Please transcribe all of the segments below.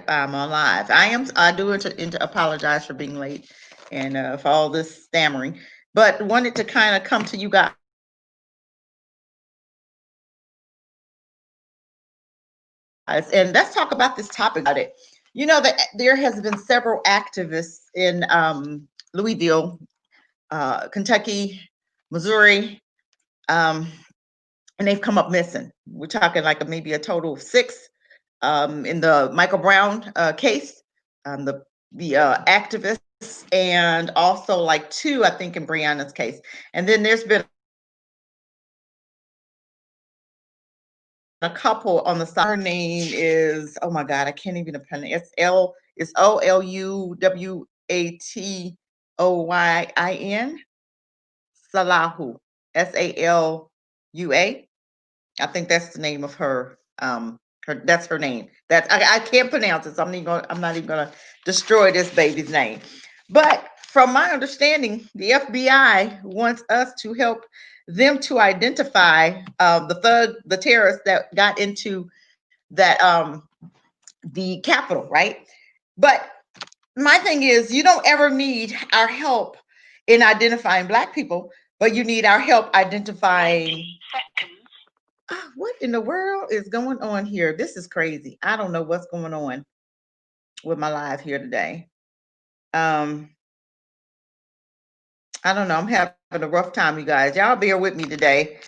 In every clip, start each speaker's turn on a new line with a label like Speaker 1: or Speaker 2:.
Speaker 1: I'm on live. I do apologize for being late and for all this stammering, but wanted to kind of come to you guys and let's talk about this topic about it. You know that there has been several activists in Louisville, Kentucky, Missouri, um, and they've come up missing. We're talking like maybe a total of six in the Michael Brown case, the activists, and also like two, I think, in Breonna's case. And then there's been a couple on the side. Her name is, oh my God, I can't even pronounce it. It's Oluwatyin Salahu, Salua. I think that's the name of her. That's her name. I can't pronounce it, so I'm not even gonna destroy this baby's name. But from my understanding, the FBI wants us to help them to identify the terrorists that got into that the Capitol, right? But my thing is, you don't ever need our help in identifying Black people, but you need our help identifying. What in the world is going on here? This is crazy. I don't know what's going on with my live here today. I don't know. I'm having a rough time, you guys. Y'all bear with me today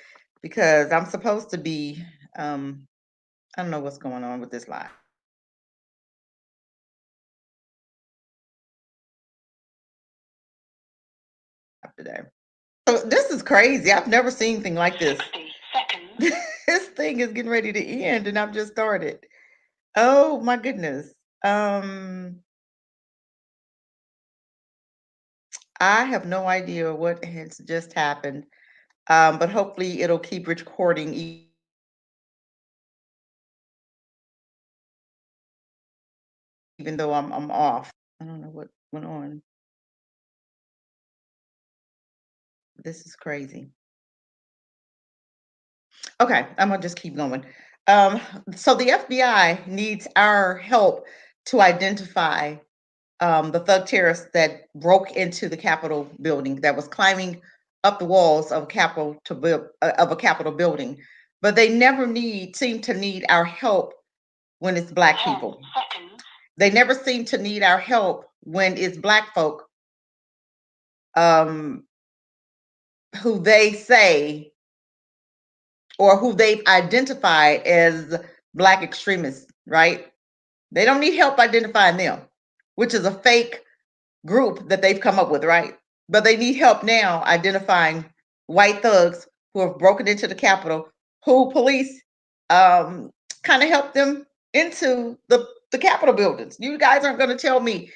Speaker 1: because I'm supposed to be. I don't know what's going on with this live today. So this is crazy. I've never seen anything like this. 60 seconds. This thing is getting ready to end, and I've just started. Oh my goodness. I have no idea what has just happened, but hopefully it'll keep recording even though I'm off. I don't know what went on. This is crazy. Okay, I'm gonna just keep going. Um, so the FBI needs our help to identify the thug terrorists that broke into the Capitol building, that was climbing up the walls of a Capitol building, but they never seem to need our help when it's Black people. They never seem to need our help when it's Black folk um, who they say or who they've identified as Black extremists, right? They don't need help identifying them, which is a fake group that they've come up with, right? But they need help now identifying white thugs who have broken into the Capitol, who police kind of helped them into the Capitol buildings. You guys aren't going to tell me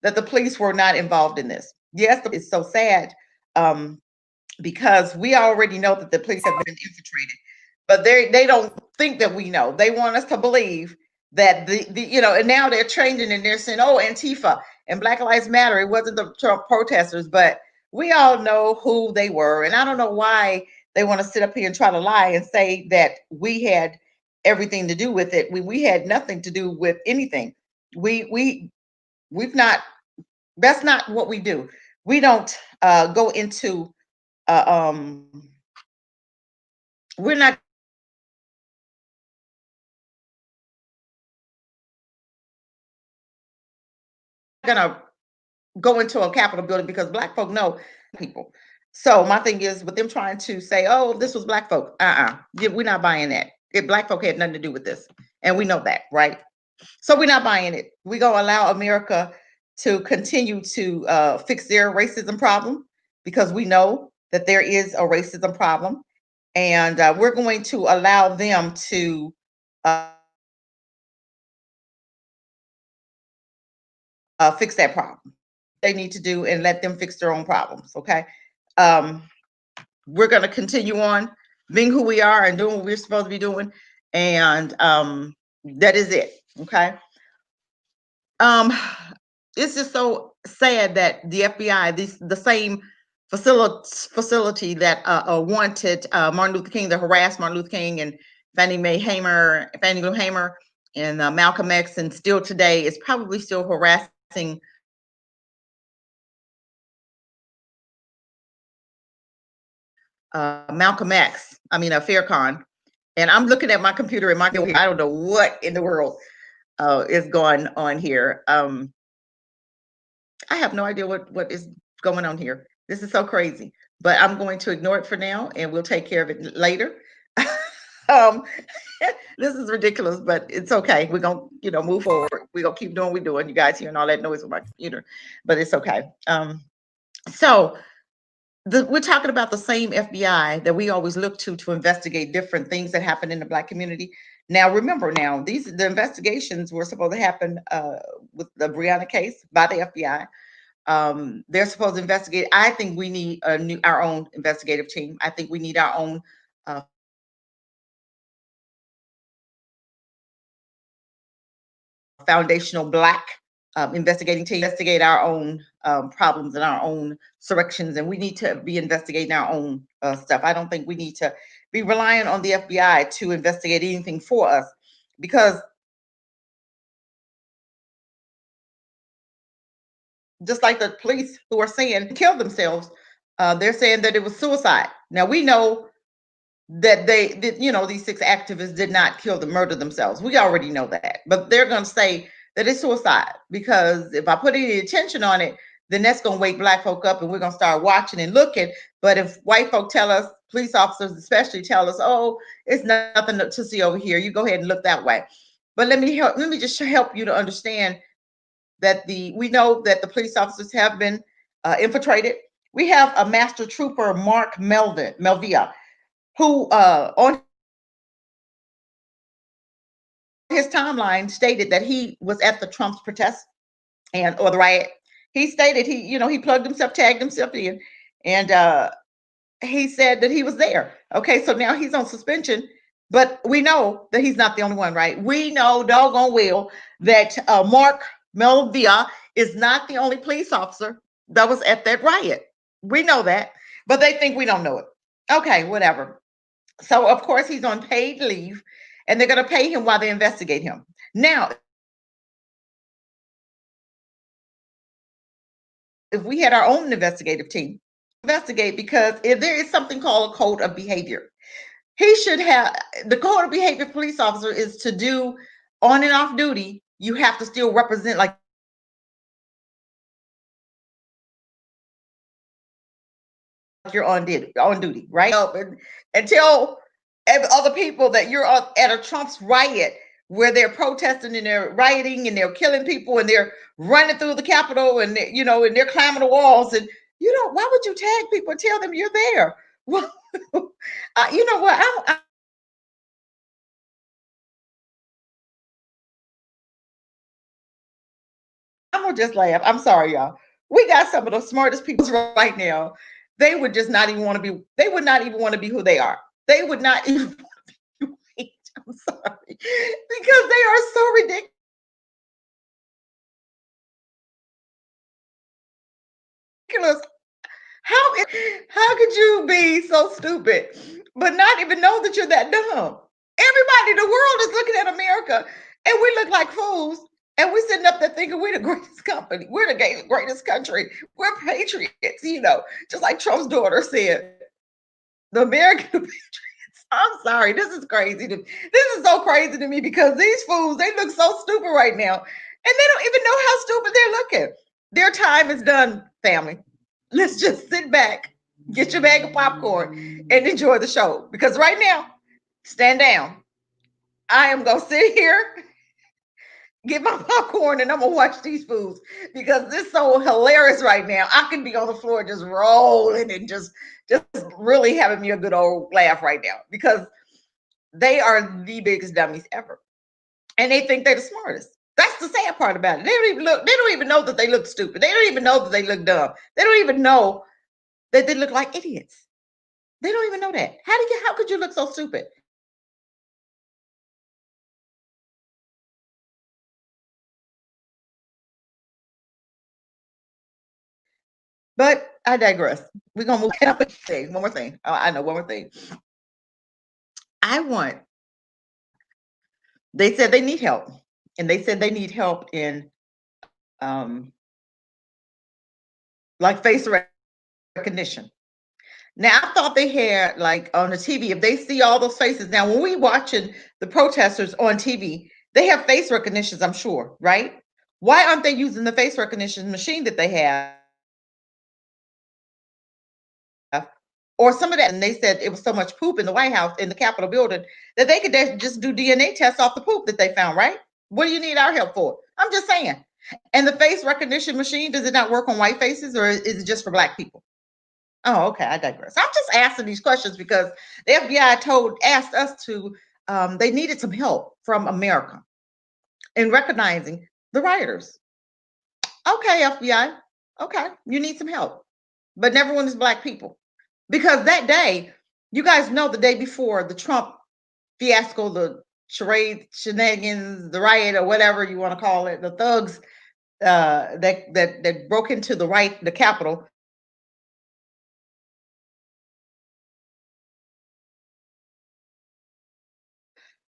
Speaker 1: that the police were not involved in this. Yes, it's so sad because we already know that the police have been infiltrated, but they don't think that we know. They want us to believe that and now they're changing and they're saying, oh, Antifa and Black Lives Matter. It wasn't the Trump protesters, but we all know who they were. And I don't know why they want to sit up here and try to lie and say that we had everything to do with it. We had nothing to do with anything. We've not. That's not what we do. We don't go into. We're not gonna go into a Capitol building because Black folk know people. So my thing is with them trying to say, "Oh, this was Black folk." Yeah, we're not buying that. If Black folk had nothing to do with this, and we know that, right? So we're not buying it. We're gonna allow America to continue to fix their racism problem because we know that there is a racism problem, and we're going to allow them to fix that problem. They need to do and let them fix their own problems. Okay. Um, we're going to continue on being who we are and doing what we're supposed to be doing. And that is it. Okay. Um, it's just so sad that the FBI, the same facility that wanted Martin Luther King, that harassed Martin Luther King and Fannie Lou Hamer, and Malcolm X, and still today is probably still harassing Malcolm X. I mean, Farrakhan. And I'm looking at my computer and I don't know what in the world is going on here. I have no idea what is going on here. This is so crazy, but I'm going to ignore it for now, and we'll take care of it later. um, this is ridiculous, but it's okay. We're gonna, move forward. We're gonna keep doing what we're doing. You guys hearing all that noise with my computer, but it's okay. So we're talking about the same FBI that we always look to investigate different things that happen in the Black community. Now, remember, the investigations were supposed to happen with the Breonna case by the FBI. They're supposed to investigate. I think we need our own investigative team. I think we need our own uh, foundational Black investigating team, investigate our own problems and our own surrections, and we need to be investigating our own stuff. I don't think we need to be relying on the FBI to investigate anything for us, because just like the police who are saying kill themselves, they're saying that it was suicide. Now we know that they did, these six activists did not murder themselves. We already know that, but they're going to say that it's suicide, because if I put any attention on it, then that's going to wake Black folk up, and we're going to start watching and looking. But if white folk tell us, police officers especially tell us, oh, it's nothing to see over here, you go ahead and look that way. But let me just help you to understand that we know that the police officers have been infiltrated. We have a master trooper, Mark Melvia, who on his timeline stated that he was at the Trump's protest or the riot. He stated he plugged himself, tagged himself in, and he said that he was there. Okay, so now he's on suspension, but we know that he's not the only one, right? We know doggone well that Mark Melvia is not the only police officer that was at that riot. We know that, but they think we don't know it. Okay, whatever. So of course he's on paid leave, and they're going to pay him while they investigate him. Now, if we had our own investigative team, investigate, because if there is something called a code of behavior, he should have the code of behavior. Police officer is to do on and off duty. You have to still represent like you're on duty, right? And tell other people that you're at a Trump's riot where they're protesting and they're rioting and they're killing people and they're running through the Capitol, and and they're climbing the walls, and why would you tag people and tell them you're there? Well, you know what? I'm gonna just laugh. I'm sorry, y'all. We got some of the smartest people right now. They would just not even want to be. They would not even want to be who they are. They would not even. Wait, I'm sorry, because they are so ridiculous. How could you be so stupid, but not even know that you're that dumb? Everybody in the world is looking at America, and we look like fools. And we're sitting up there thinking we're the greatest company, we're the greatest country, we're patriots, just like Trump's daughter said, the American patriots. I'm sorry, this is crazy. This is so crazy to me, because these fools, they look so stupid right now, and they don't even know how stupid they're looking. Their time is done, family. Let's just sit back, get your bag of popcorn, and enjoy the show. Because right now, stand down. I am gonna sit here, get my popcorn, and I'm gonna watch these fools, because this is so hilarious right now. I could be on the floor just rolling and just really having me a good old laugh right now, because they are the biggest dummies ever, and they think they're the smartest. That's the sad part about it. They don't even look. They don't even know that they look stupid. They don't even know that they look dumb. They don't even know that they look like idiots. They don't even know that. How could you look so stupid? But I digress. We're gonna move on. Thing. One more thing. I know one more thing. I want. They said they need help, and they said they need help in like face recognition. Now I thought they had like on the TV, if they see all those faces. Now when we watching the protesters on TV, they have face recognitions, I'm sure, right? Why aren't they using the face recognition machine that they have? Or some of that, and they said it was so much poop in the White House, in the Capitol building, that they could just do DNA tests off the poop that they found, right? What do you need our help for? I'm just saying. And the face recognition machine, does it not work on white faces, or is it just for black people? Oh, okay. I digress. I'm just asking these questions because the FBI asked us to. They needed some help from America in recognizing the rioters. Okay, FBI. Okay, you need some help, but never when it's black people, because that day, you guys know, the day before the Trump fiasco, the charade, shenanigans, the riot, or whatever you want to call it, the thugs that broke into the Capitol.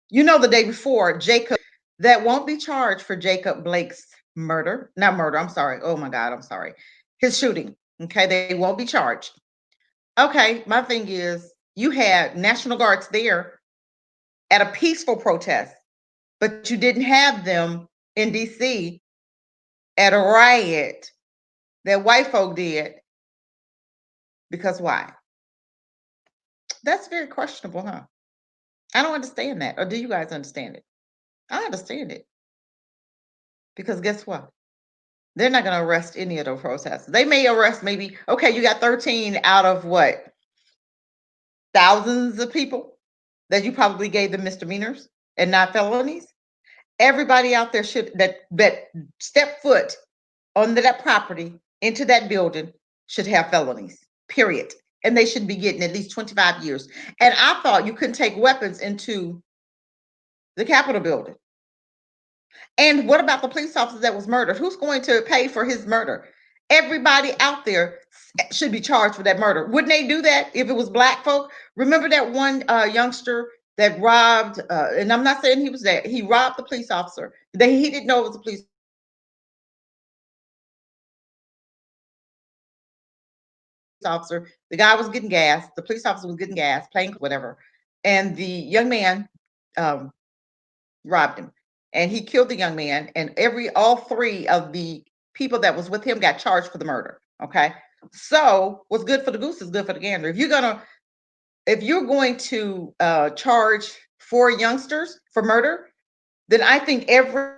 Speaker 1: You know, the day before, Jacob, that won't be charged for Jacob Blake's murder. Not murder, I'm sorry. Oh my God, I'm sorry. His shooting. Okay, they won't be charged. Okay, my thing is, you had National Guards there at a peaceful protest, but you didn't have them in DC at a riot that white folk did. Because why? That's very questionable, huh? I don't understand that. Or do you guys understand it? I understand it. Because guess what? They're not going to arrest any of those protesters. They may arrest maybe, okay, you got 13 out of what? Thousands of people that you probably gave them misdemeanors and not felonies. Everybody out there should that step foot onto that property, into that building, should have felonies. Period. And they should be getting at least 25 years. And I thought you couldn't take weapons into the Capitol building. And what about the police officer that was murdered? Who's going to pay for his murder? Everybody out there should be charged for that murder. Wouldn't they do that if it was black folk? Remember that one youngster that robbed, and I'm not saying he was there, he robbed the police officer. He didn't know it was a police officer. The guy was getting gas. The police officer was getting gas, playing whatever. And the young man um, robbed him, and he killed the young man. And all three of the people that was with him got charged for the murder. Okay, so what's good for the goose is good for the gander. If you're going to charge 4 youngsters for murder, then I think everybody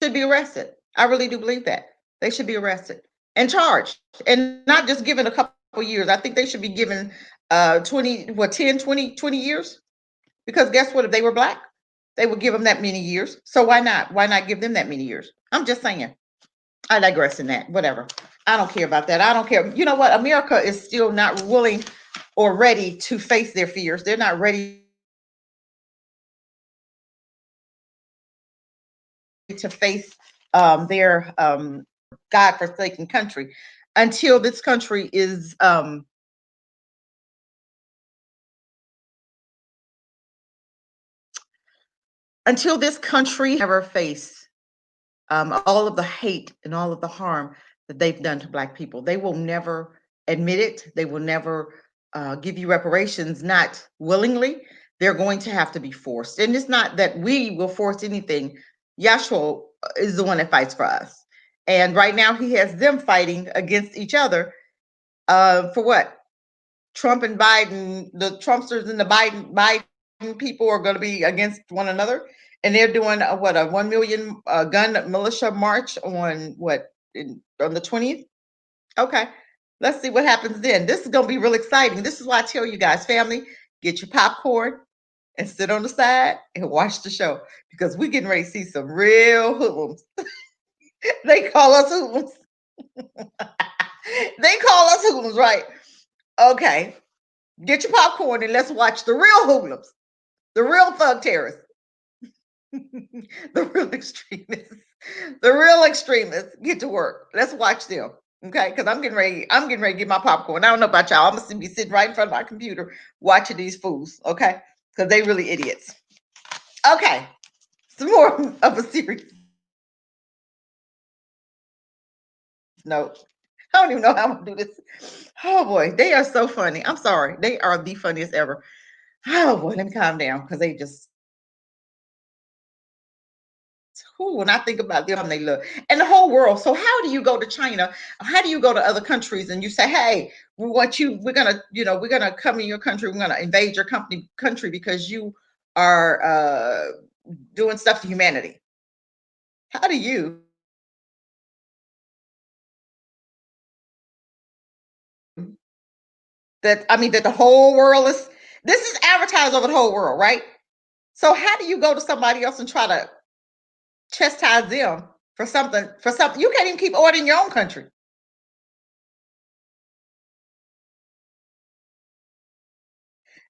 Speaker 1: should be arrested. I really do believe that they should be arrested and charged, and not just given a couple years. I think they should be given 20, what, 10, 20 years. Because guess what? If they were black, they would give them that many years. So why not? Why not give them that many years? I'm just saying. I digress in that. Whatever. I don't care about that. I don't care. You know what? America is still not willing or ready to face their fears. They're not ready to face their God-forsaken country until this country is until this country ever face all of the hate and all of the harm that they've done to Black people. They will never admit it. They will never give you reparations, not willingly. They're going to have to be forced. And it's not that we will force anything. Yahshua is the one that fights for us. And right now he has them fighting against each other for what? Trump and Biden, the Trumpsters and the Biden people are going to be against one another, and they're doing a 1 million gun militia march on on the 20th. Okay, let's see what happens then. This is going to be real exciting. This is why I tell you guys, family, get your popcorn and sit on the side and watch the show, because we're getting ready to see some real hoodlums. They call us hoodlums. They call us hoodlums, right? Okay, get your popcorn and let's watch the real hoodlums, the real thug terrorists. The real extremists, the real extremists get to work. Let's watch them. Okay, because I'm getting ready to get my popcorn. I don't know about y'all. I'm gonna be sitting right in front of my computer watching these fools. Okay, because they really idiots. Okay, some more of a serious note. I don't even know how I'm gonna do this. Oh boy, they are so funny. I'm sorry, they are the funniest ever. Oh boy, let me calm down because they just when I think about them, they look and the whole world. So how do you go to China? How do you go to other countries and you say, "Hey, we want you. We're gonna, we're gonna come in your country. We're gonna invade your country because you are doing stuff to humanity." How do you that? I mean, that the whole world is. This is advertised over the whole world, right? So how do you go to somebody else and try to chastise them for something? For something you can't even keep order in your own country.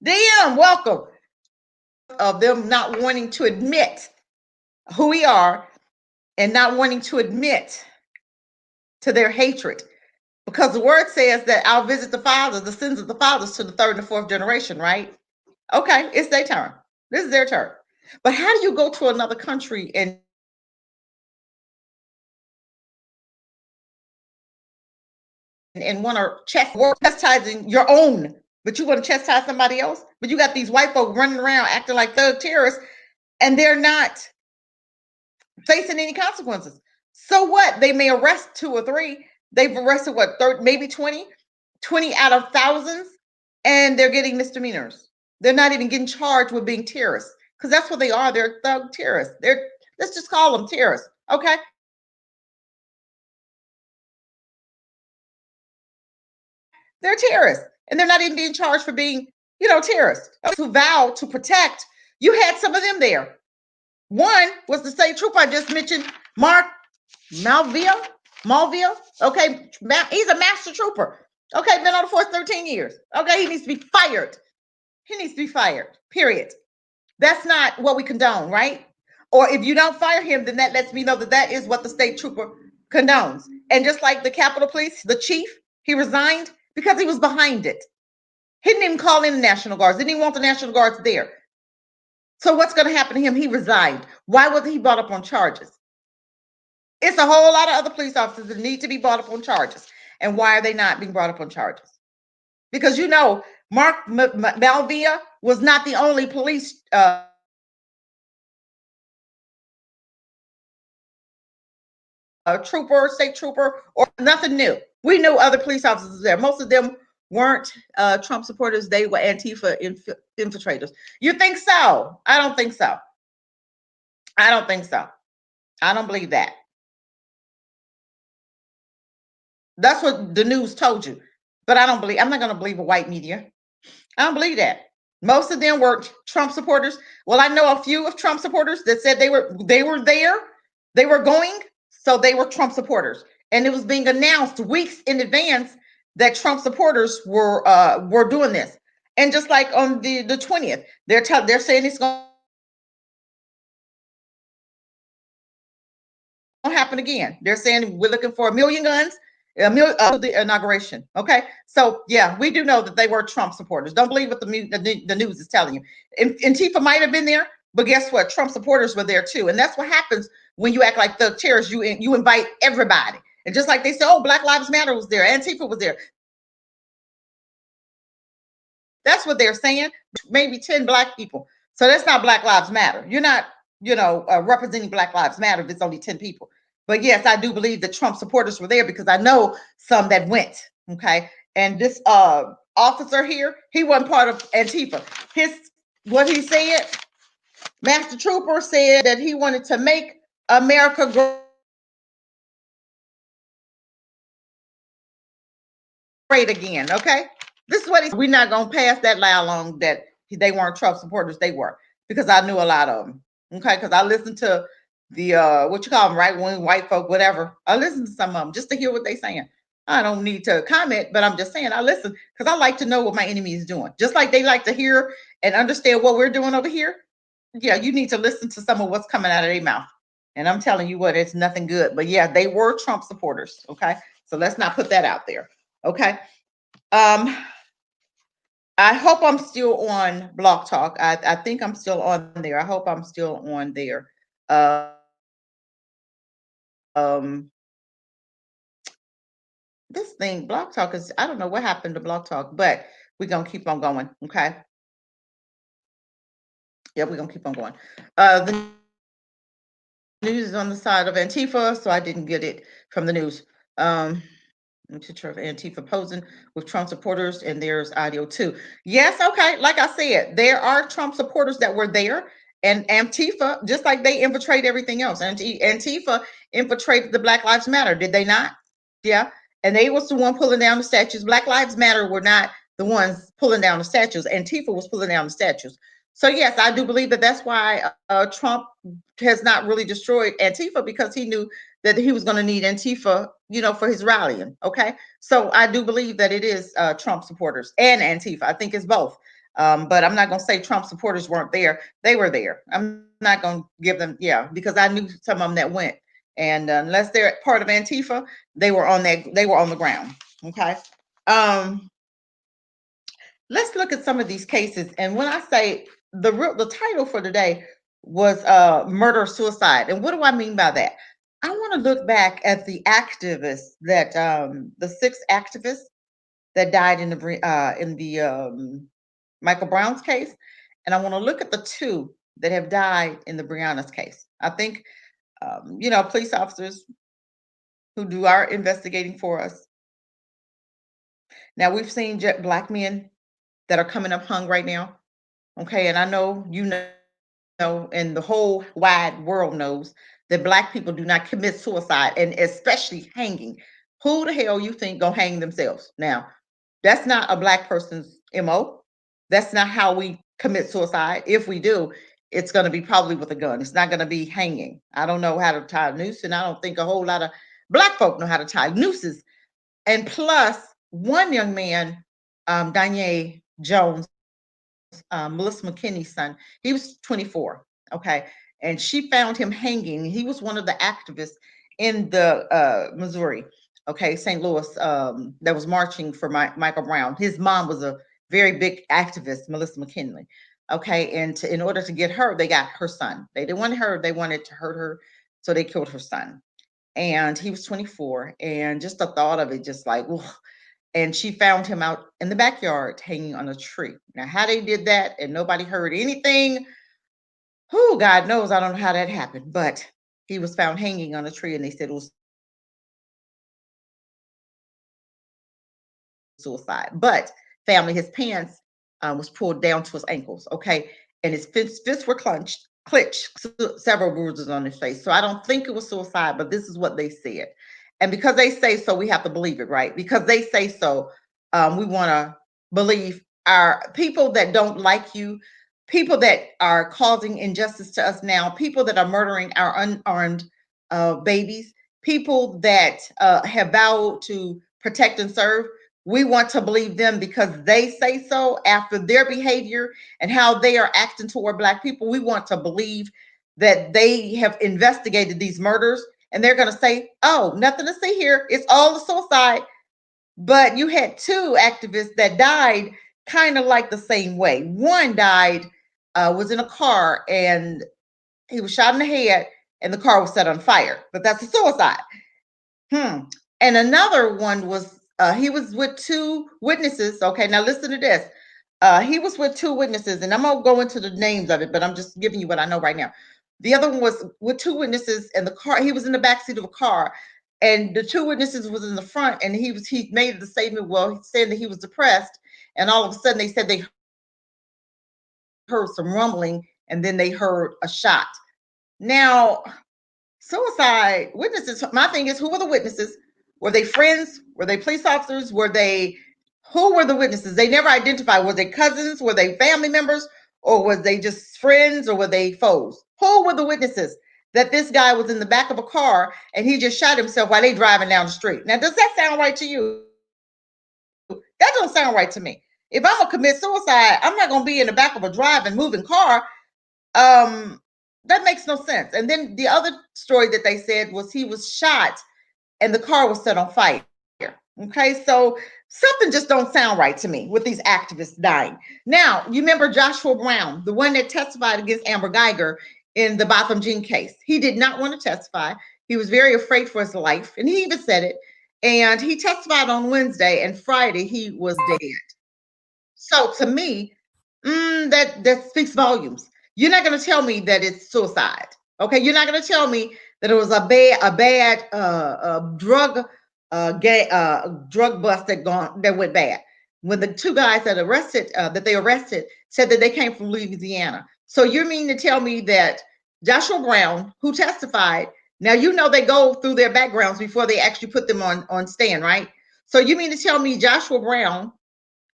Speaker 1: DM, welcome. Of them not wanting to admit who we are and not wanting to admit to their hatred. Because the word says that I'll visit the fathers, the sins of the fathers to the third and the fourth generation, right? Okay, it's their turn. This is their turn. But how do you go to another country and want to chastising your own, but you want to chastise somebody else? But you got these white folk running around acting like thug terrorists, and they're not facing any consequences. So what? They may arrest two or three. They've arrested what, maybe 20, 20 out of thousands, and they're getting misdemeanors. They're not even getting charged with being terrorists because that's what they are. They're thug terrorists. Let's just call them terrorists. Okay. They're terrorists. And they're not even being charged for being, terrorists. Who vowed to protect. You had some of them there. One was the state trooper I just mentioned, Mark Malvia. Malvia. Okay. He's a master trooper. Okay. Been on the force 13 years. Okay. He needs to be fired. He needs to be fired. Period. That's not what we condone, right? Or if you don't fire him, then that lets me know that that is what the state trooper condones. And just like the Capitol Police, the chief, he resigned because he was behind it. He didn't even call in the National Guards, didn't even want the National Guards there. So what's going to happen to him? He resigned. Why wasn't he brought up on charges? It's a whole lot of other police officers that need to be brought up on charges. And why are they not being brought up on charges? Because Mark Malvia was not the only police trooper, state trooper, or nothing new. We knew other police officers there. Most of them weren't Trump supporters. They were Antifa infiltrators. You think so? I don't think so. I don't think so. I don't believe that. That's what the news told you. But I'm not going to believe a white media. I don't believe that. Most of them were Trump supporters. Well, I know a few of Trump supporters that said they were there, they were going, so they were Trump supporters, and it was being announced weeks in advance that Trump supporters were doing this. And just like on the 20th, they're saying it's going to happen again. They're saying we're looking for 1,000,000 guns. The inauguration. Okay, so yeah, we do know that they were Trump supporters. Don't believe what the news is telling you. Antifa might have been there, but guess what? Trump supporters were there too, and that's what happens when you act like the terrorists. You invite everybody, and just like they said, oh, Black Lives Matter was there, Antifa was there. That's what they're saying. Maybe 10 black people. So that's not Black Lives Matter. You're not, representing Black Lives Matter if it's only 10 people. But yes, I do believe that Trump supporters were there because I know some that went. Okay. And this officer here, he wasn't part of Antifa. What he said, Master Trooper said that he wanted to make America great again. Okay. This is what we're not gonna pass that lie along that they weren't Trump supporters. They were, because I knew a lot of them. Okay, because I listened to the what you call them, right wing white folk, whatever. I listened to some of them just to hear what they're saying. I don't need to comment, but I'm just saying I listen because I like to know what my enemy is doing. Just like they like to hear and understand what we're doing over here. yeah, you need to listen to some of what's coming out of their mouth. And I'm telling you what, it's nothing good. But yeah, they were Trump supporters. Okay. So let's not put that out there. Okay. Um, I hope I'm still on Block Talk. I think I'm still on there. I hope I'm still on there. This thing, Block Talk is, I don't know what happened to Block Talk, but we're gonna keep on going. Okay. Yeah, we're gonna keep on going. The news is on the side of Antifa, so I didn't get it from the news. Um, Picture of Antifa posing with Trump supporters, and there's audio too. Yes, okay. Like I said, there are Trump supporters that were there, and Antifa, just like they infiltrate everything else. Antifa infiltrated the Black Lives Matter, did they not? Yeah, and they was the one pulling down the statues. Black Lives Matter were not the ones pulling down the statues. Antifa was pulling down the statues. So yes, I do believe that that's why Trump has not really destroyed Antifa, because he knew that he was going to need Antifa, for his rallying. Okay, so I do believe that it is Trump supporters and Antifa. I think it's both. But I'm not going to say Trump supporters weren't there. They were there. I'm not going to give them, yeah, because I knew some of them that went. And unless they're part of Antifa, they were on that. They were on the ground. Okay. Um, let's look at some of these cases. And when I say the title for today was murder suicide. And what do I mean by that? I want to look back at the activists that the 6 activists that died in the Michael Brown's case, and I want to look at the 2 that have died in the Breonna's case. I think police officers who do our investigating for us. Now we've seen black men that are coming up hung right now. Okay, and I know and the whole wide world knows that black people do not commit suicide, and especially hanging. Who the hell you think gonna hang themselves? Now, that's not a black person's MO. That's not how we commit suicide. If we do, it's gonna be probably with a gun. It's not gonna be hanging. I don't know how to tie a noose, and I don't think a whole lot of black folk know how to tie nooses. And plus, one young man, Danye Jones, Melissa McKinney's son, he was 24. Okay. And she found him hanging. He was one of the activists in the Missouri, okay, St. Louis, that was marching for Michael Brown. His mom was a very big activist, Melissa McKinley. Okay. And in order to get her, they got her son. They didn't want her, they wanted to hurt her. So they killed her son. And he was 24. And just the thought of it, just like, ugh. And she found him out in the backyard hanging on a tree. Now, how they did that and nobody heard anything, who God knows, I don't know how that happened, but he was found hanging on a tree, and they said it was suicide. But family, his pants was pulled down to his ankles, okay, and his fists were clenched, several bruises on his face. So I don't think it was suicide, but this is what they said. And because they say so, we have to believe it, right? Because they say so, we want to believe our people that don't like you, people that are causing injustice to us now, people that are murdering our unarmed babies, people that have vowed to protect and serve. We want to believe them because they say so after their behavior and how they are acting toward Black people. We want to believe that they have investigated these murders, and they're going to say, oh, nothing to see here. It's all a suicide. But you had 2 activists that died kind of like the same way. One died, was in a car, and he was shot in the head, and the car was set on fire. But that's a suicide. And another one was he was with 2 witnesses. Okay, now listen to this. He was with 2 witnesses, and I'm gonna go into the names of it, but I'm just giving you what I know right now. The other one was with 2 witnesses, and the car. He was in the back seat of a car, and the 2 witnesses was in the front, and he made the statement. Well, he said that he was depressed, and all of a sudden they said they heard some rumbling, and then they heard a shot. Now, suicide witnesses, my thing is, who were the witnesses? Were they friends? Were they police officers? Who were the witnesses? They never identified. Was they cousins? Were they family members? Or was they just friends? Or were they foes? Who were the witnesses that this guy was in the back of a car and he just shot himself while they driving down the street? Now, does that sound right to you? That don't sound right to me. If I'm gonna commit suicide, I'm not gonna be in the back of a driving, moving car Um, that makes no sense. And then the other story that they said was he was shot and the car was set on fire. Okay, so something just don't sound right to me with these activists dying. Now, you remember Joshua Brown, the one that testified against Amber Geiger in the Botham Jean case. He did not want to testify. He was very afraid for his life, and he even said it. And he testified on Wednesday, and Friday he was dead. So to me, that speaks volumes. You're not going to tell me that it's suicide. Okay, you're not going to tell me that it was a bad drug bust that went bad. When the two guys that they arrested said that they came from Louisiana. So you mean to tell me that Joshua Brown, who testified, now you know they go through their backgrounds before they actually put them on stand, right? So you mean to tell me Joshua Brown,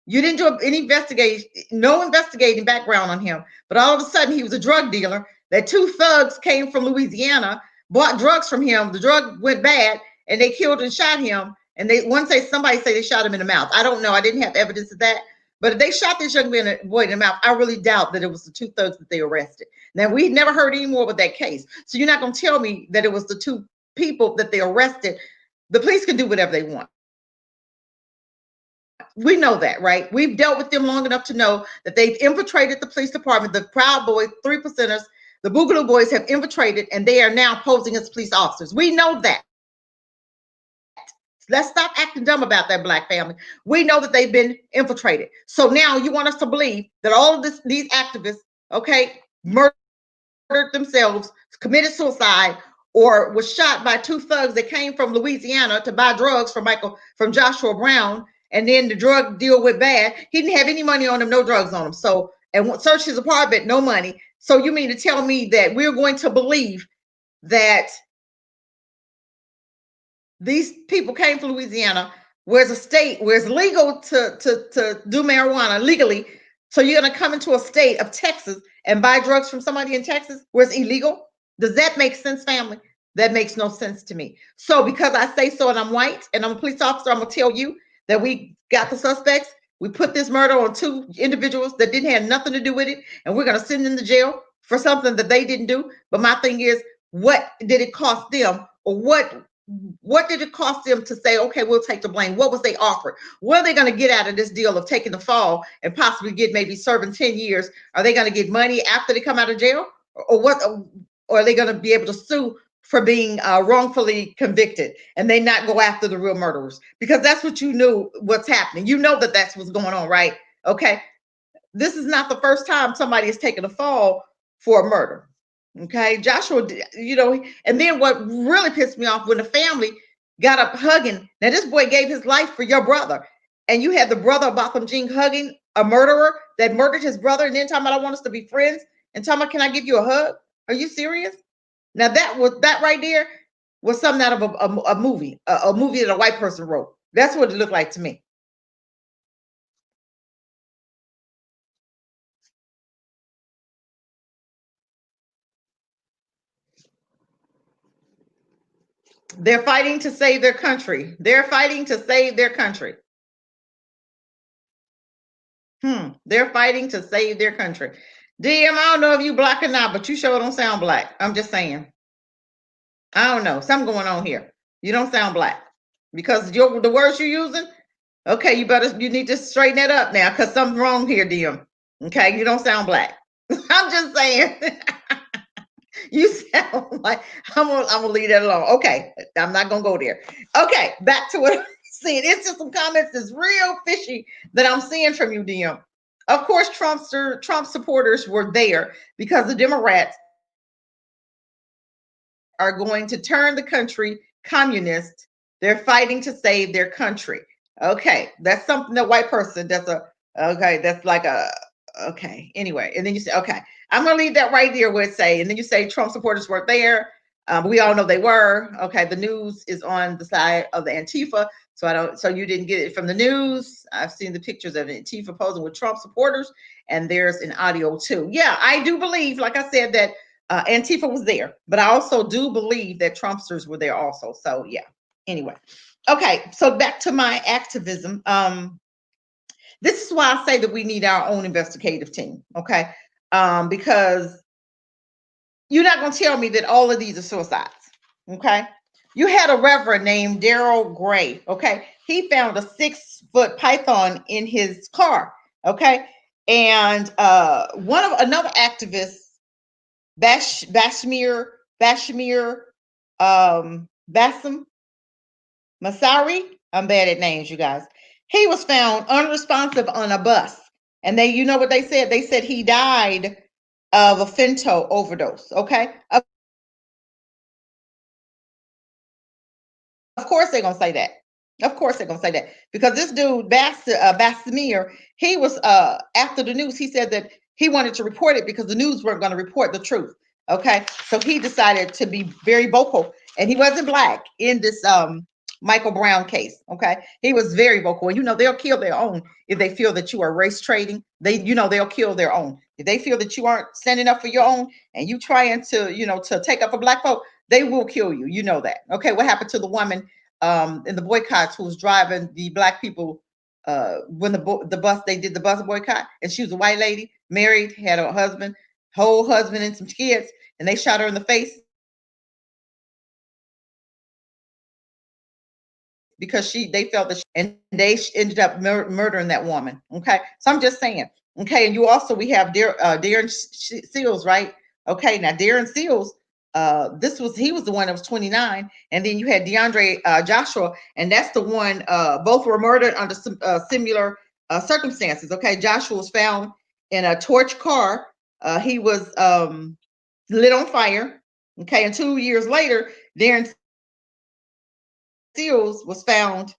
Speaker 1: you didn't do any investigation, no investigating background on him, but all of a sudden he was a drug dealer. That two thugs came from Louisiana, bought drugs from him. The drug went bad, and they killed and shot him. And somebody say they shot him in the mouth. I don't know. I didn't have evidence of that. But if they shot this young boy in the mouth, I really doubt that it was the two thugs that they arrested. Now we never heard any more with that case, so you're not going to tell me that it was the two people that they arrested. The police can do whatever they want. We know that, right? We've dealt with them long enough to know that they've infiltrated the police department. The Proud Boys, 3%ers, the Boogaloo Boys have infiltrated, and they are now posing as police officers. We know that. Let's stop acting dumb about that, Black family. We know that they've been infiltrated. So now you want us to believe that all of these activists, okay, murdered themselves, committed suicide, or was shot by two thugs that came from Louisiana to buy drugs from Joshua Brown, and then the drug deal went bad. He didn't have any money on him, no drugs on him. So, and searched his apartment, no money. So you mean to tell me that we're going to believe that these people came from Louisiana, where it's a state where it's legal to do marijuana legally? So you're going to come into a state of Texas and buy drugs from somebody in Texas where it's illegal? Does that make sense, family? That makes no sense to me. So because I say so and I'm white and I'm a police officer, I'm going to tell you that we got the suspects. We put this murder on two individuals that didn't have nothing to do with it, and we're going to send them to jail for something that they didn't do. But my thing is, what did it cost them, or what did it cost them to say, okay, we'll take the blame? What was they offered? What are they going to get out of this deal of taking the fall and possibly get maybe serving 10 years? Are they going to get money after they come out of jail? Or what? Or are they going to be able to sue for being wrongfully convicted and they not go after the real murderers? Because that's what you knew what's happening. You know that that's what's going on, right? Okay. This is not the first time somebody has taken a fall for a murder. Okay, Joshua, and then what really pissed me off when the family got up hugging. Now, this boy gave his life for your brother, and you had the brother of Botham Jean hugging a murderer that murdered his brother, and then talking about, I want us to be friends, and talking about, can I give you a hug? Are you serious? Now, that right there was something out of a movie, a movie that a white person wrote. That's what it looked like to me. They're fighting to save their country. They're fighting to save their country. They're fighting to save their country. DM, I don't know if you black or not, but you sure don't sound black. I'm just saying. I don't know. Something going on here. You don't sound black. Because the words you're using, okay, you need to straighten that up now, because something's wrong here, DM. Okay, you don't sound black. I'm just saying. You sound like I'm gonna leave that alone. Okay, I'm not gonna go there. Okay, back to what I'm seeing. It's just some comments that's real fishy that I'm seeing from you, DM. Of course, Trump supporters were there because the Democrats are going to turn the country communist. They're fighting to save their country. Okay, that's something that white person. That's like a okay. Anyway, and then you say, okay, I'm gonna leave that right there where it say, and then you say Trump supporters were there. We all know they were. Okay, the news is on the side of the Antifa, so you didn't get it from the news. I've seen the pictures of Antifa posing with Trump supporters, and there's an audio too. Yeah, I do believe, like I said, that Antifa was there, but I also do believe that Trumpsters were there also. So yeah. Anyway, okay, so back to my activism. This is why I say that we need our own investigative team, okay? Because You're not going to tell me that all of these are suicides. Okay. You had a reverend named Daryl Gray. Okay. He found a 6-foot python in his car. Okay. And one of another activist, Bashmir Bassam Masari. I'm bad at names, you guys. He was found unresponsive on a bus. And you know what they said? They said he died of a fentanyl overdose. Okay. Of course they're gonna say that. Of course they're gonna say that because this dude Basimir, he was after the news. He said that he wanted to report it because the news weren't going to report the truth. Okay, so he decided to be very vocal, and he wasn't black in this Michael Brown case. Okay, he was very vocal, and you know they'll kill their own if they feel that you are race trading. They'll kill their own if they feel that you aren't standing up for your own and you trying to to take up for black folk. They will kill you. You know that. Okay, what happened to the woman in the boycotts who was driving the black people when the bus they did the bus boycott, and she was a white lady, married, had a husband, whole husband and some kids, and they shot her in the face because they felt that and they ended up murdering that woman. Okay, so I'm just saying. Okay, and we have Darren Seals, right? Okay, now Darren Seals, he was the one that was 29, and then you had DeAndre Joshua, and that's the one. Both were murdered under some similar circumstances. Okay, Joshua was found in a torch car. He was lit on fire. Okay, and 2 years later, Darren Seals was found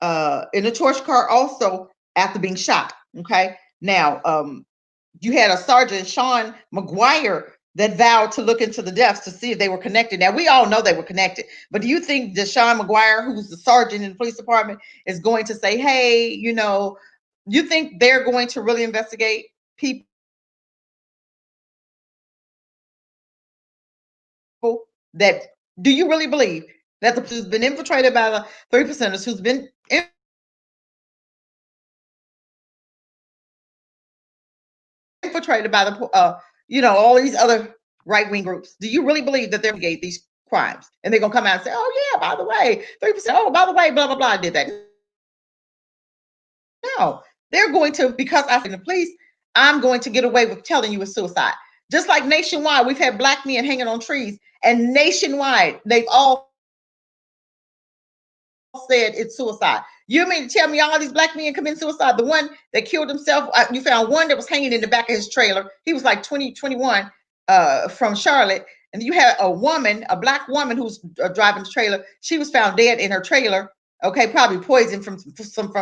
Speaker 1: in a torch car also after being shot. Okay. Now, you had a Sergeant Sean McGuire that vowed to look into the deaths to see if they were connected. Now, we all know they were connected, but do you think that Sean McGuire, who's the sergeant in the police department, is going to say, hey, you think they're going to really investigate people that, do you really believe that the police has been infiltrated by the 3%ers who's been infiltrated by the all these other right wing groups? Do you really believe that they're going to investigate these crimes and they're going to come out and say, oh yeah, by the way, 3%, oh by the way, blah blah blah, did that? No, they're going to, because I said the police, I'm going to get away with telling you it's suicide. Just like nationwide, we've had black men hanging on trees, and nationwide, they've all said it's suicide. You mean to tell me all these black men commit suicide? The one that killed himself, you found one that was hanging in the back of his trailer. He was like 20, 21, from Charlotte. And you had a woman, a black woman who's driving the trailer. She was found dead in her trailer. Okay, probably poisoned from some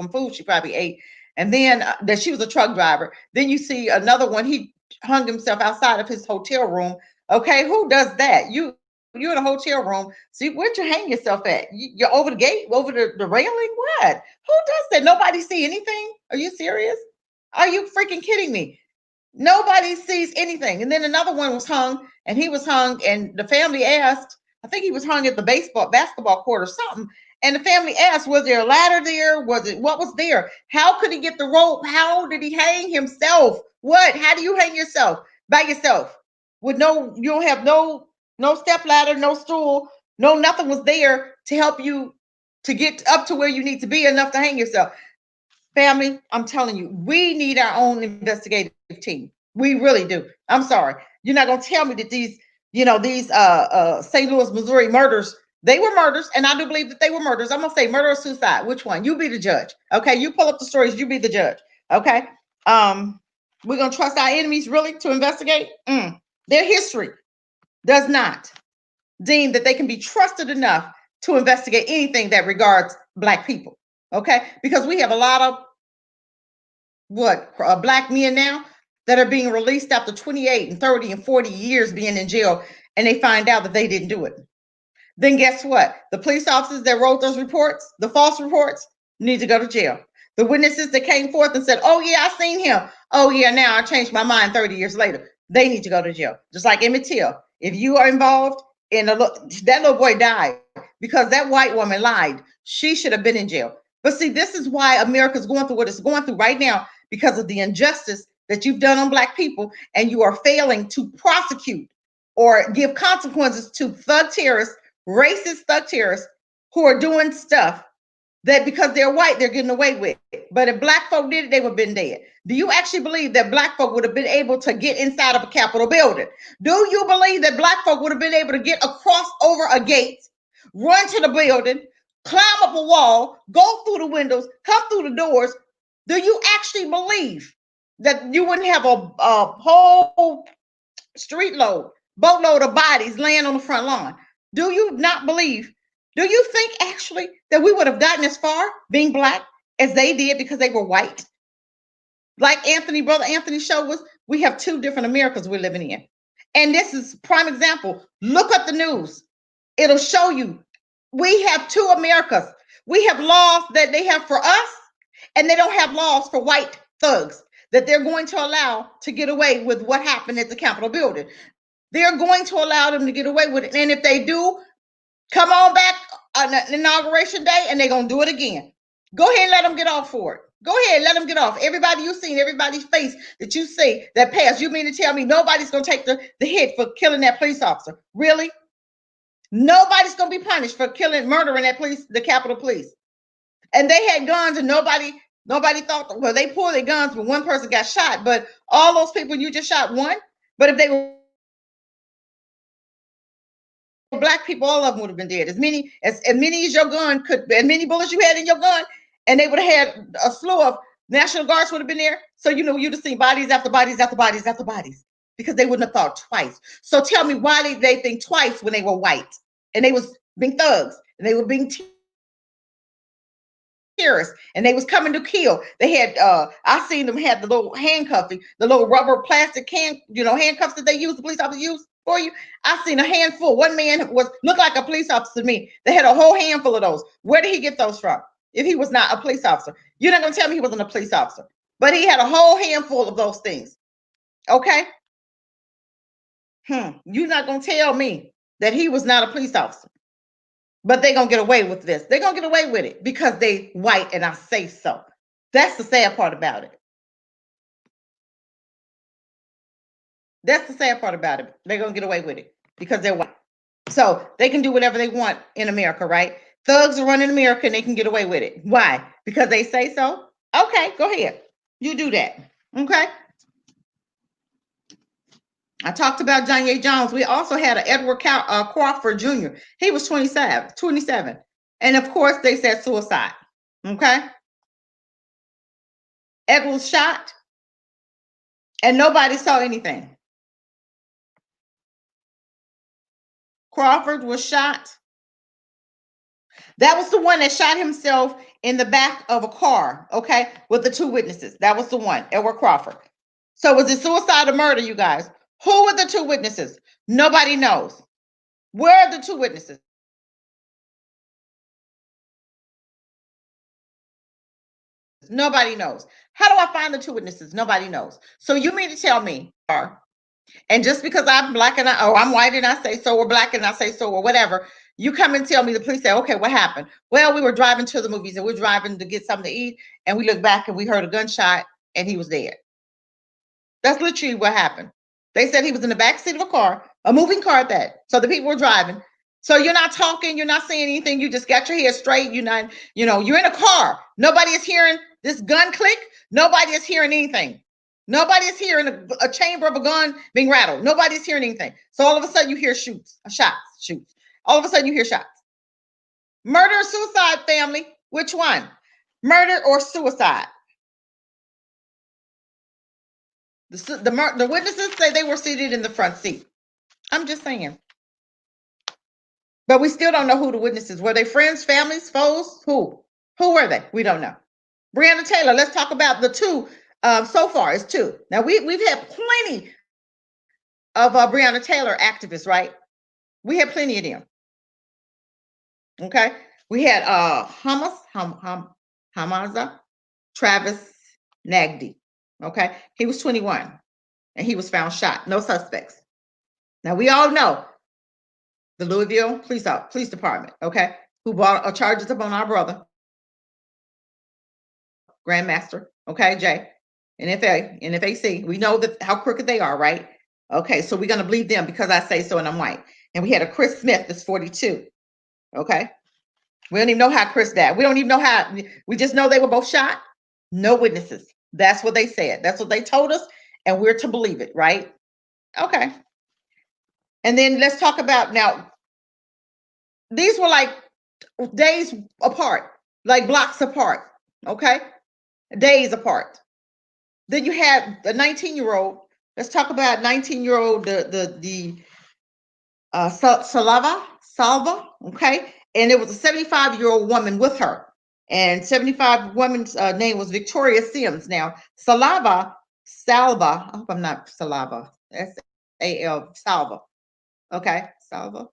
Speaker 1: food she probably ate. And then that she was a truck driver. Then you see another one. He hung himself outside of his hotel room. Okay, who does that? You're in a hotel room. See, where'd you hang yourself at? You're over the gate, over the railing? What? Who does that? Nobody see anything? Are you serious? Are you freaking kidding me? Nobody sees anything. And then another one was hung, and he was hung, and the family asked, I think he was hung at the basketball court or something. And the family asked, was there a ladder there? What was there? How could he get the rope? How did he hang himself? What? How do you hang yourself by yourself? With you don't have no step ladder, no stool, no nothing was there to help you to get up to where you need to be enough to hang yourself. Family, I'm telling you, we need our own investigative team. We really do. I'm sorry. You're not gonna tell me that these St. Louis, Missouri murders, they were murders, and I do believe that they were murders. I'm gonna say murder or suicide. Which one? You be the judge. Okay, you pull up the stories, you be the judge. Okay. We're gonna trust our enemies really to investigate? Their history does not deem that they can be trusted enough to investigate anything that regards black people. Okay, because we have a lot of black men now that are being released after 28 and 30 and 40 years being in jail, and they find out that they didn't do it. Then guess what? The police officers that wrote those reports, the false reports, need to go to jail. The witnesses that came forth and said, oh yeah, I seen him. Oh yeah, now I changed my mind 30 years later. They need to go to jail. Just like Emmett Till. If you are involved in that little boy died because that white woman lied. She should have been in jail. But see, this is why America's going through what it's going through right now, because of the injustice that you've done on black people, and you are failing to prosecute or give consequences to thug terrorists, racist thug terrorists who are doing stuff that because they're white, they're getting away with. But if black folk did it, they would have been dead. Do you actually believe that black folk would have been able to get inside of a Capitol building? Do you believe that black folk would have been able to get across over a gate, run to the building, climb up a wall, go through the windows, come through the doors? Do you actually believe that you wouldn't have a whole street load, boatload of bodies laying on the front lawn? Do you not believe? Do you think actually that we would have gotten as far being black as they did because they were white? Like Brother Anthony showed us, we have two different Americas we're living in. And this is prime example. Look up the news. It'll show you we have two Americas. We have laws that they have for us, and they don't have laws for white thugs that they're going to allow to get away with what happened at the Capitol building. They're going to allow them to get away with it. And if they do, come on back on inauguration day and they're going to do it again. Go ahead and let them get off for it. Go ahead, let them get off. Everybody you've seen, everybody's face that you see that passed, you mean to tell me nobody's going to take the hit for killing that police officer? Really? Nobody's going to be punished for murdering the Capitol Police. And they had guns and nobody thought, well, they pulled their guns, but one person got shot. But all those people, you just shot one. But if they were black people, all of them would have been dead. As many as your gun could, as many bullets you had in your gun, and they would have had a slew of National Guards would have been there. So you'd have seen bodies after bodies after bodies after bodies because they wouldn't have thought twice. So tell me, why did they think twice when they were white and they was being thugs and they were being terrorists and they was coming to kill? They had I seen them had the little handcuffing, the little rubber plastic handcuffs that they use, the police officers use for you. I seen a handful. One man looked like a police officer to me. They had a whole handful of those. Where did he get those from? If he was not a police officer, you're not going to tell me he wasn't a police officer, but he had a whole handful of those things. Okay. You're not going to tell me that he was not a police officer, but they're going to get away with this. They're going to get away with it because they white, and I say so. That's the sad part about it. That's the sad part about it. They're going to get away with it because they're white. So they can do whatever they want in America, right? Thugs are running America and they can get away with it. Why? Because they say so? Okay, go ahead. You do that. Okay. I talked about John A. Jones. We also had an Edward Crawford Jr. He was 27. And of course, they said suicide. Okay. Edward was shot and nobody saw anything. Crawford was shot. That was the one that shot himself in the back of a car, okay, with the two witnesses. That was the one, Edward Crawford. So was it suicide or murder, you guys? Who were the two witnesses? Nobody knows. Where are the two witnesses? Nobody knows. How do I find the two witnesses? Nobody knows. So you mean to tell me, and just because I'm black and I'm white and I say so, or black and I say so, or whatever, you come and tell me, the police say, okay, what happened? Well, we were driving to the movies and we're driving to get something to eat, and we looked back and we heard a gunshot and he was dead. That's literally what happened. They said he was in the back seat of a car, a moving car at that. So the people were driving. So you're not talking, you're not saying anything, you just got your head straight. You're not, you're in a car. Nobody is hearing this gun click. Nobody is hearing anything. Nobody is hearing a chamber of a gun being rattled. Nobody's hearing anything. So all of a sudden you hear shots. All of a sudden you hear shots. Murder or suicide, family? Which one? Murder or suicide? The witnesses say they were seated in the front seat. I'm just saying. But we still don't know who the witnesses were. They friends, families, foes? Who were they? We don't know. Breonna Taylor, let's talk about the two. So far, it's two. Now, we've had plenty of Breonna Taylor activists, right? We had plenty of them. Okay? We had Hamaza Travis Nagdi. Okay? He was 21, and he was found shot. No suspects. Now, we all know the Louisville Police Department, okay, who brought charges upon our brother, Grandmaster, okay, Jay, NFAC. We know how crooked they are, right? Okay, so we're gonna believe them because I say so and I'm white. And we had a Chris Smith that's 42. Okay. We don't even know how Chris died. We don't even know how. We just know they were both shot. No witnesses. That's what they said. That's what they told us, and we're to believe it, right? Okay. And then let's talk about now. These were like days apart, like blocks apart. Okay, days apart. Then you had a 19-year-old. Let's talk about 19-year-old. The Salva. Okay, and it was a 75-year-old woman with her, and 75 woman's name was Victoria Sims. Now Salva. I hope I'm not Salava. Salva. Okay, Salva.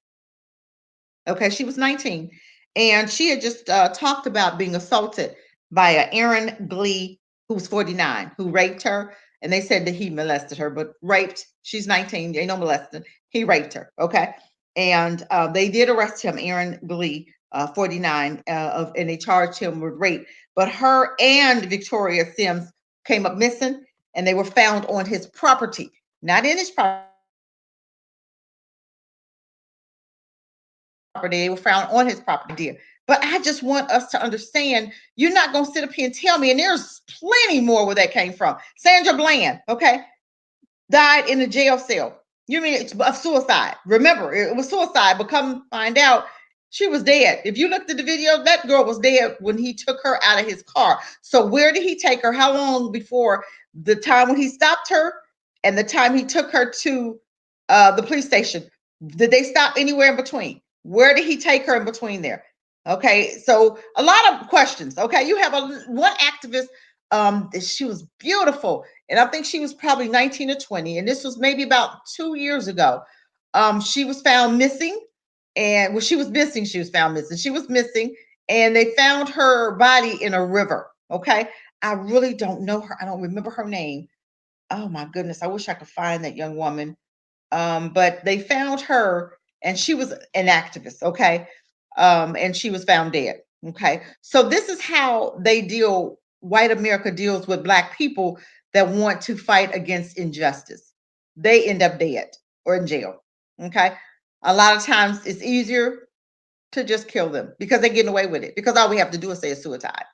Speaker 1: Okay, she was 19, and she had just talked about being assaulted by Aaron Glee, who was 49, who raped her. And they said that he molested her, but raped. She's 19. Ain't no molesting. He raped her. Okay, and they did arrest him, Aaron Glee, 49, and they charged him with rape. But her and Victoria Sims came up missing, and they were found on his property, not in his property. They were found on his property. But I just want us to understand you're not going to sit up here and tell me, and there's plenty more where that came from. Sandra Bland, okay, died in the jail cell. You mean it's a suicide? Remember, it was suicide, but come find out she was dead. If you looked at the video, that girl was dead when he took her out of his car. So where did he take her? How long before the time when he stopped her and the time he took her to the police station? Did they stop anywhere in between? Where did he take her in between there? Okay, so a lot of questions. Okay, you have one activist. She was beautiful, and I think she was probably 19 or 20, and this was maybe about 2 years ago. She was found missing, and well, she was missing. She was found missing. She was missing, and they found her body in a river. Okay, I really don't know her. I don't remember her name. Oh my goodness, I wish I could find that young woman. But they found her, and she was an activist. Okay, and she was found dead. Okay, so this is how they deal. White America deals with Black people that want to fight against injustice. They end up dead or in jail. Okay, a lot of times it's easier to just kill them because they're getting away with it. Because all we have to do is say it's suicide.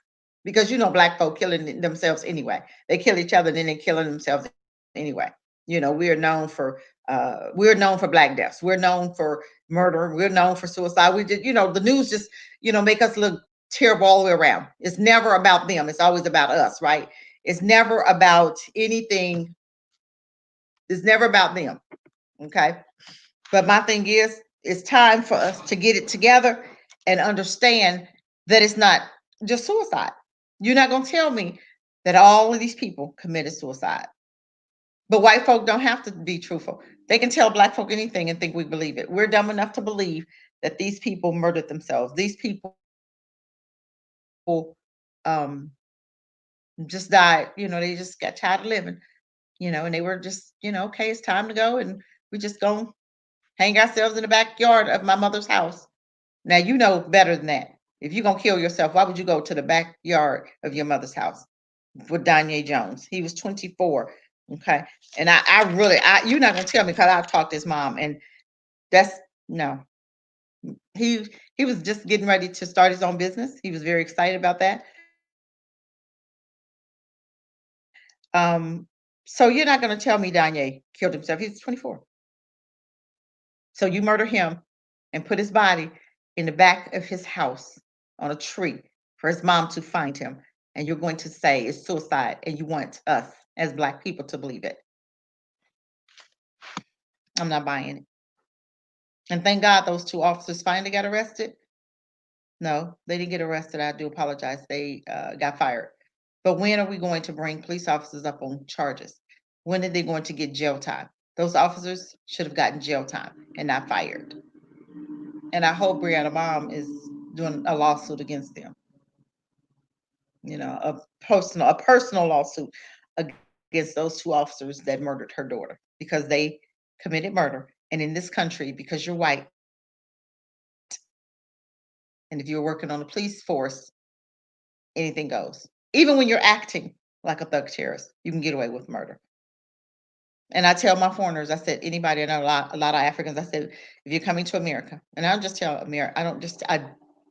Speaker 1: Because you know, Black folk killing themselves anyway. They kill each other, then they're killing themselves anyway. You know, we're known for Black deaths. We're known for murder. We're known for suicide. We did, the news just, make us look terrible all the way around. It's never about them. It's always about us, right? It's never about anything. It's never about them. Okay. But my thing is, it's time for us to get it together and understand that it's not just suicide. You're not going to tell me that all of these people committed suicide. But white folk don't have to be truthful. They can tell Black folk anything and think we believe it. We're dumb enough to believe that these people murdered themselves. These people um, just died. They just got tired of living, and they were just, okay, it's time to go. And we just go hang ourselves in the backyard of my mother's house. Now, you know better than that. If you're going to kill yourself, why would you go to the backyard of your mother's house with Danye Jones? He was 24. Okay. And you're not going to tell me because I've talked to his mom, and that's no. He was just getting ready to start his own business. He was very excited about that. So you're not going to tell me Danye killed himself. He's 24. So you murder him and put his body in the back of his house on a tree for his mom to find him. And you're going to say it's suicide, and you want us as Black people to believe it. I'm not buying it. And thank God those two officers finally got arrested. No, they didn't get arrested. I do apologize. They got fired. But when are we going to bring police officers up on charges? When are they going to get jail time? Those officers should have gotten jail time and not fired. And I hope Brianna mom is doing a lawsuit against them. A personal lawsuit against those two officers that murdered her daughter because they committed murder. And in this country, because you're white, and if you're working on the police force, anything goes. Even when you're acting like a thug terrorist, you can get away with murder. And I tell my foreigners, I said, anybody, I know a lot of Africans, I said, if you're coming to America, and I'll just tell America, I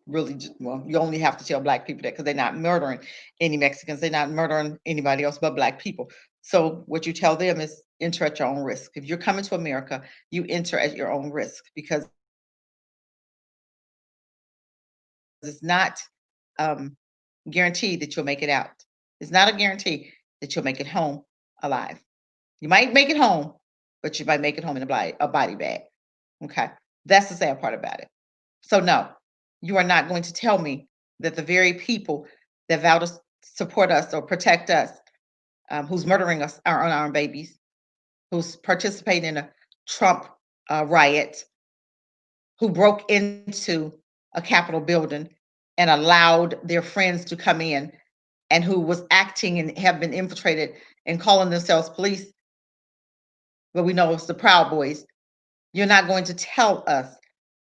Speaker 1: really just, well, you only have to tell black people that because they're not murdering any Mexicans, they're not murdering anybody else but black people. So what you tell them is enter at your own risk. If you're coming to America, you enter at your own risk because it's not guaranteed that you'll make it out. It's not a guarantee that you'll make it home alive. You might make it home, but you might make it home in a body bag. Okay. That's the sad part about it. So, no, you are not going to tell me that the very people that vow to support us or protect us, who's murdering us, our unarmed babies, who's participating in a Trump riot, who broke into a Capitol building and allowed their friends to come in, and who was acting and have been infiltrated and calling themselves police, but we know it's the Proud Boys. You're not going to tell us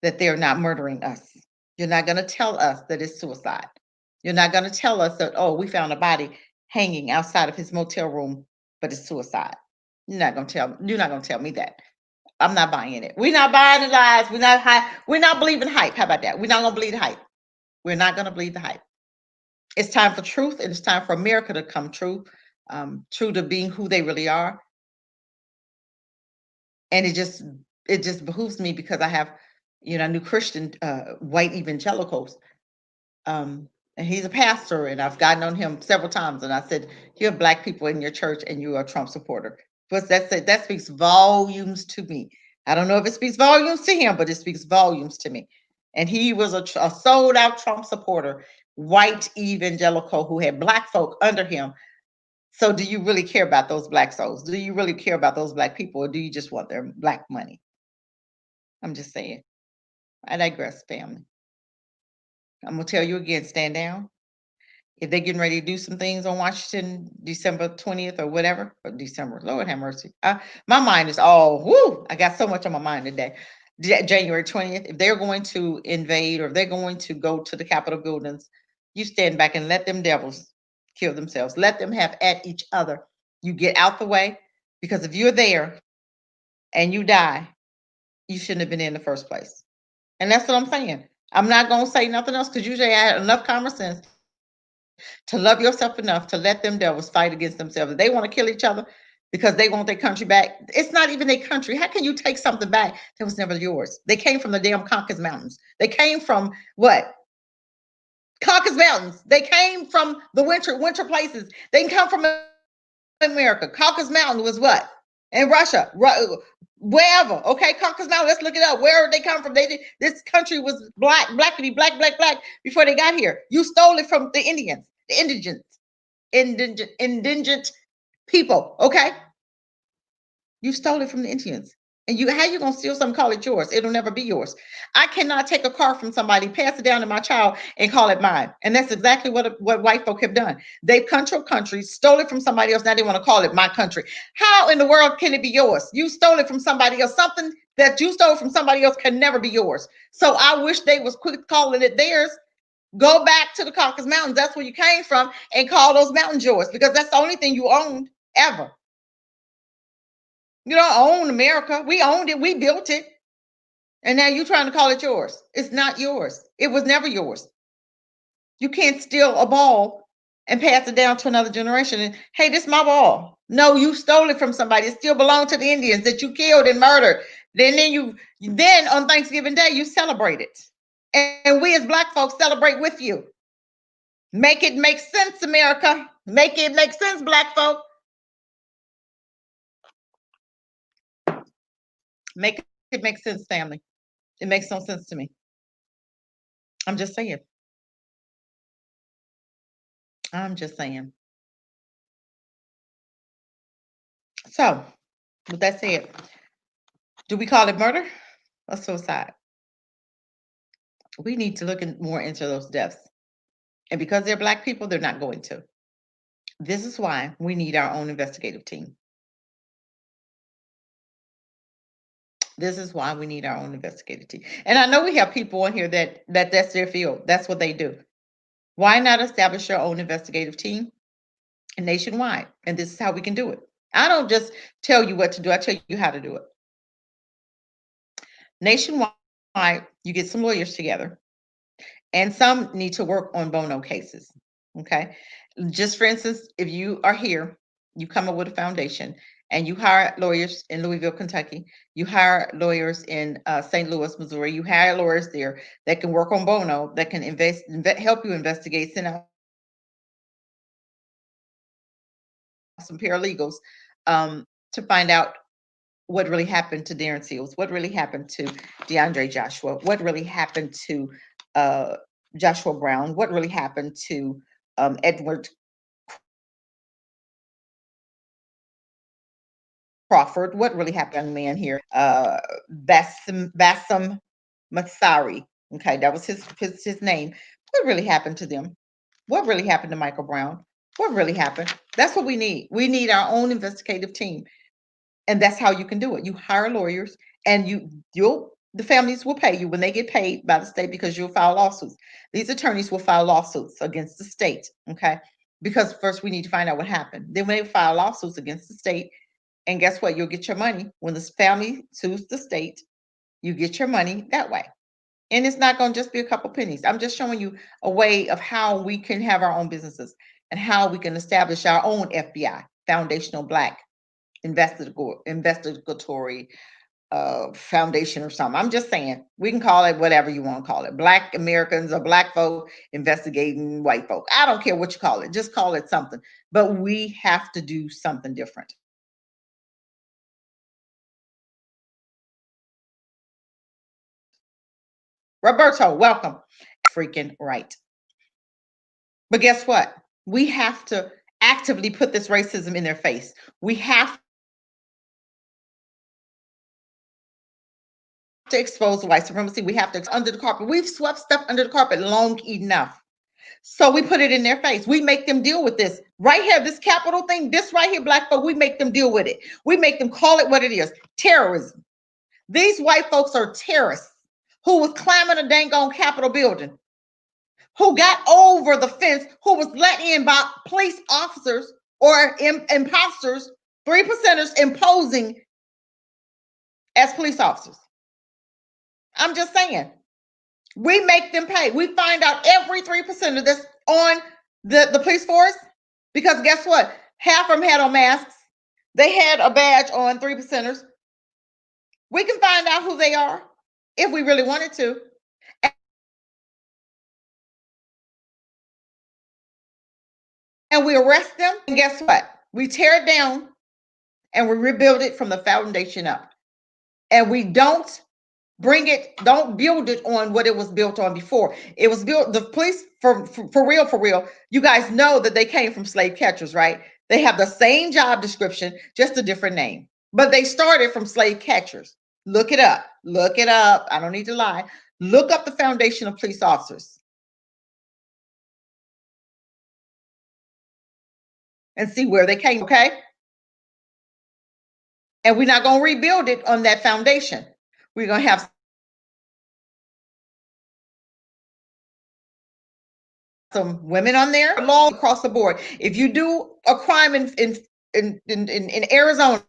Speaker 1: that they're not murdering us. You're not going to tell us that it's suicide. You're not going to tell us that, oh, we found a body hanging outside of his motel room, but it's suicide. You're not going to tell me that. I'm not buying it. We're not buying the lies. We're not believing hype. How about that? We're not going to believe the hype. We're not going to believe the hype. It's time for truth, and it's time for America to come true, true to being who they really are. And it just behooves me because I have, new Christian white evangelicals, and he's a pastor, and I've gotten on him several times, and I said, "You have black people in your church, and you are a Trump supporter." But that speaks volumes to me. I don't know if it speaks volumes to him, but it speaks volumes to me. And he was a sold out Trump supporter, white evangelical who had black folk under him. So, do you really care about those black souls? Do you really care about those black people, or do you just want their black money? I'm just saying. I digress, family. I'm gonna tell you again, stand down. If they're getting ready to do some things on Washington, December 20th or whatever, or December, Lord have mercy. My mind is all, whoo, I got so much on my mind today. January 20th, if they're going to invade or if they're going to go to the Capitol buildings, you stand back and let them devils kill themselves. Let them have at each other. You get out the way, because if you're there and you die, you shouldn't have been in the first place. And that's what I'm saying. I'm not going to say nothing else because usually I had enough common sense to love yourself enough to let them devils fight against themselves. If they want to kill each other because they want their country back, it's not even their country. How can you take something back that was never yours? They came from the damn Caucasus Mountains. They came from what? Caucasus Mountains. They came from the winter places. They can come from America. Caucasus Mountain was what? In Russia, wherever. Okay, Caucasus Mountain. Let's look it up. Where did they come from? This country was black, black before they got here. You stole it from the Indians, the indigent people. Okay, you stole it from the Indians. And how you gonna steal something, call it yours? It'll never be yours. I cannot take a car from somebody, pass it down to my child, and call it mine. And that's exactly what white folk have done. They've come to a country, stole it from somebody else. Now they want to call it my country. How in the world can it be yours? You stole it from somebody else. Something that you stole from somebody else can never be yours. So I wish they was quick calling it theirs. Go back to the Caucasus Mountains. That's where you came from, and call those mountains yours, because that's the only thing you owned ever. You don't own America. We owned it. We built it. And now you're trying to call it yours. It's not yours. It was never yours. You can't steal a ball and pass it down to another generation. And hey, this is my ball. No, you stole it from somebody. It still belonged to the Indians that you killed and murdered. Then on Thanksgiving Day, you celebrate it. And we as black folks celebrate with you. Make it make sense, America. Make it make sense, black folk. Make it make sense, family. It makes no sense to me. I'm just saying. I'm just saying. So, with that said, do we call it murder or suicide? We need to look more into those deaths. And because they're black people, they're not going to. This is why we need our own investigative team. This is why we need our own investigative team. And I know we have people in here that's their field. That's what they do. Why not establish your own investigative team nationwide? And this is how we can do it. I don't just tell you what to do, I tell you how to do it. Nationwide, you get some lawyers together, and some need to work on bono cases. Okay. Just for instance, if you are here, you come up with a foundation and you hire lawyers in Louisville, Kentucky, you hire lawyers in St. Louis, Missouri, you hire lawyers there that can work on bono, that can help you investigate, send out some paralegals to find out what really happened to Darren Seals, what really happened to DeAndre Joshua, what really happened to uh, Joshua Brown, what really happened to Edward Crawford, what really happened, young man here, Bassam Masari. Okay, that was his name. What really happened to them? What really happened to Michael Brown? What really happened? That's what we need. We need our own investigative team, and that's how you can do it. You hire lawyers, and you'll the families will pay you when they get paid by the state because you'll file lawsuits. These attorneys will file lawsuits against the state. Okay, because first we need to find out what happened. Then when they file lawsuits against the state, and guess what? You'll get your money when this family sues the state. You get your money that way. And it's not going to just be a couple pennies. I'm just showing you a way of how we can have our own businesses and how we can establish our own FBI, Foundational Black Investigatory Foundation or something. I'm just saying, we can call it whatever you want to call it. Black Americans or Black folk investigating white folk. I don't care what you call it. Just call it something. But we have to do something different. Roberto, welcome. Freaking right. But guess what? We have to actively put this racism in their face. We have to expose white supremacy. We have to under the carpet. We've swept stuff under the carpet long enough. So we put it in their face. We make them deal with this right here, this capital thing, this right here, black folk. We make them deal with it. We make them call it what it is: terrorism. These white folks are terrorists who was climbing a dang on Capitol building, who got over the fence, who was let in by police officers or imposters, 3%ers imposing as police officers. I'm just saying, we make them pay. We find out every 3%er that's on the police force, because guess what? Half of them had on masks. They had a badge on, 3%ers. We can find out who they are if we really wanted to. And we arrest them. And guess what? We tear it down and we rebuild it from the foundation up. And we don't build it on what it was built on before. It was built, the police, for real, you guys know that they came from slave catchers, right? They have the same job description, just a different name. But they started from slave catchers. Look it up. Look it up. I don't need to lie. Look up the foundation of police officers and see where they came, okay? And we're not going to rebuild it on that foundation. We're going to have some women on there, law across the board. If you do a crime in Arizona,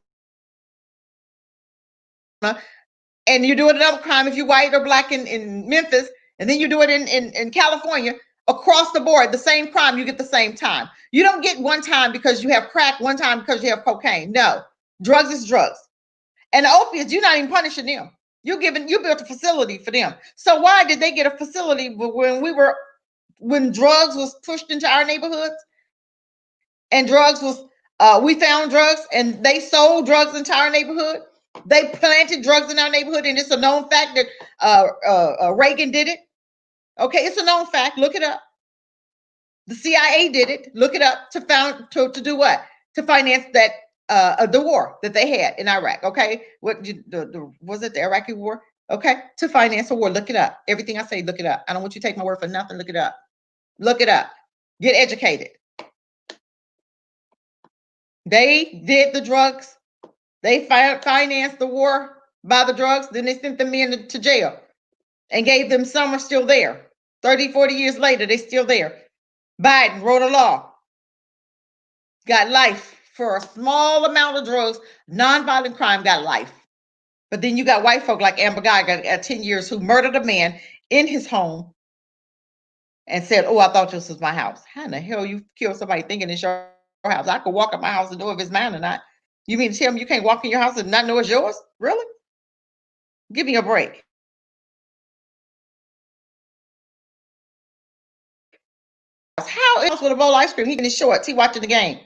Speaker 1: and you do another crime if you're white or black in Memphis, and then you do it in California, across the board, the same crime, you get the same time. You don't get one time because you have crack, one time because you have cocaine. No, drugs is drugs. And the opiates, you're not even punishing them. You built a facility for them. So why did they get a facility when drugs was pushed into our neighborhoods, and drugs was we found drugs and they sold drugs into our neighborhood? They planted drugs in our neighborhood, and it's a known fact that Reagan did it. Okay, it's a known fact. Look it up. The CIA did it. Look it up to do what? To finance that the war that they had in Iraq. Okay, was it the Iraqi war? Okay, to finance a war. Look it up. Everything I say, look it up. I don't want you to take my word for nothing. Look it up. Look it up. Get educated. They did the drugs. They financed the war by the drugs. Then they sent them to jail and gave them, some are still there. 30, 40 years later, they're still there. Biden wrote a law. Got life for a small amount of drugs, nonviolent crime got life. But then you got white folk like Amber Guy got 10 years who murdered a man in his home and said, "Oh, I thought this was my house." How in the hell you kill somebody thinking it's your house? I could walk up my house and know if it's mine or not. You mean to tell me you can't walk in your house and not know it's yours? Really? Give me a break. How else with a bowl of ice cream? He in his shorts. He watching the game.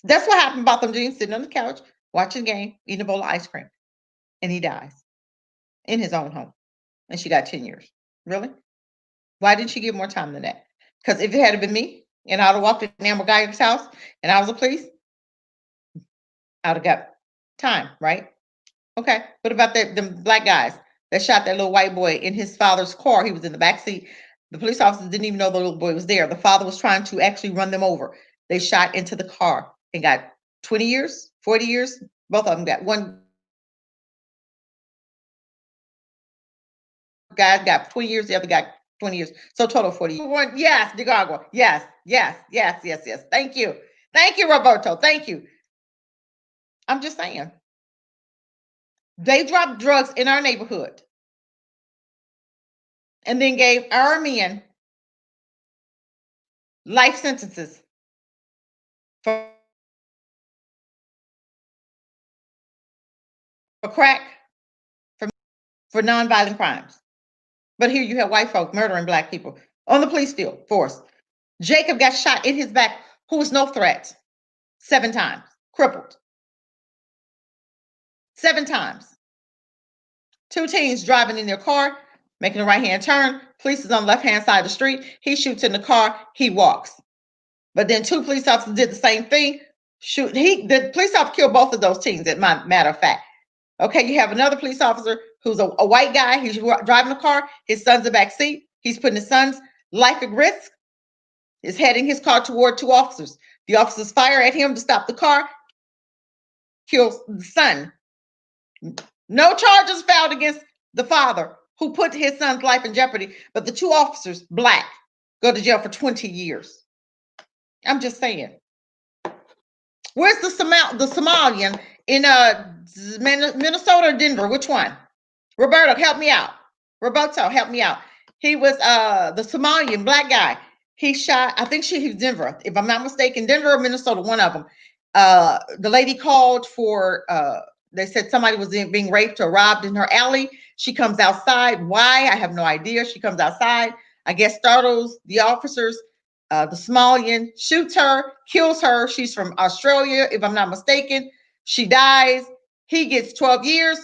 Speaker 1: That's what happened about them jeans sitting on the couch, watching the game, eating a bowl of ice cream. And he dies in his own home. And she got 10 years. Really? Why didn't she give more time than that? Because if it had been me and I'd have walked in Amber Guy's house and I was the police, I'd have got time, right? Okay. What about them black guys that shot that little white boy in his father's car? He was in the back seat. The police officers didn't even know the little boy was there. The father was trying to actually run them over. They shot into the car and got 20 years, 40 years. Both of them got one guy got 20 years, the other got 20 years. So total 40. Yes, Nicaragua. Yes, yes, yes, yes, yes. Thank you. Thank you, Roberto. Thank you. I'm just saying. They dropped drugs in our neighborhood and then gave our men life sentences for crack, for nonviolent crimes. But here you have white folk murdering black people on the police field, force. Jacob got shot in his back, who was no threat, 7 times, crippled. 7 times. 2 teens driving in their car, making a right-hand turn. Police is on the left-hand side of the street. He shoots in the car. He walks. But then 2 police officers did the same thing. The police officer killed both of those teens, as a matter of fact. Okay, you have another police officer who's a white guy. He's driving a car. His son's in the back seat. He's putting his son's life at risk. Is heading his car toward 2 officers. The officers fire at him to stop the car. Kills the son. No charges filed against the father who put his son's life in jeopardy, but the 2 officers, black, go to jail for 20 years. I'm just saying. Where's the Somalian in Minnesota or Denver? Which one? Roberto, help me out. Roberto, help me out. He was the Somalian black guy. He shot, I think he was Denver, if I'm not mistaken, Denver or Minnesota, one of them. The lady called for, they said somebody was being raped or robbed in her alley. She comes outside. Why? I have no idea. She comes outside, I guess startles the officers. The Somalian shoots her, kills her. She's from Australia, if I'm not mistaken. She dies. He gets 12 years.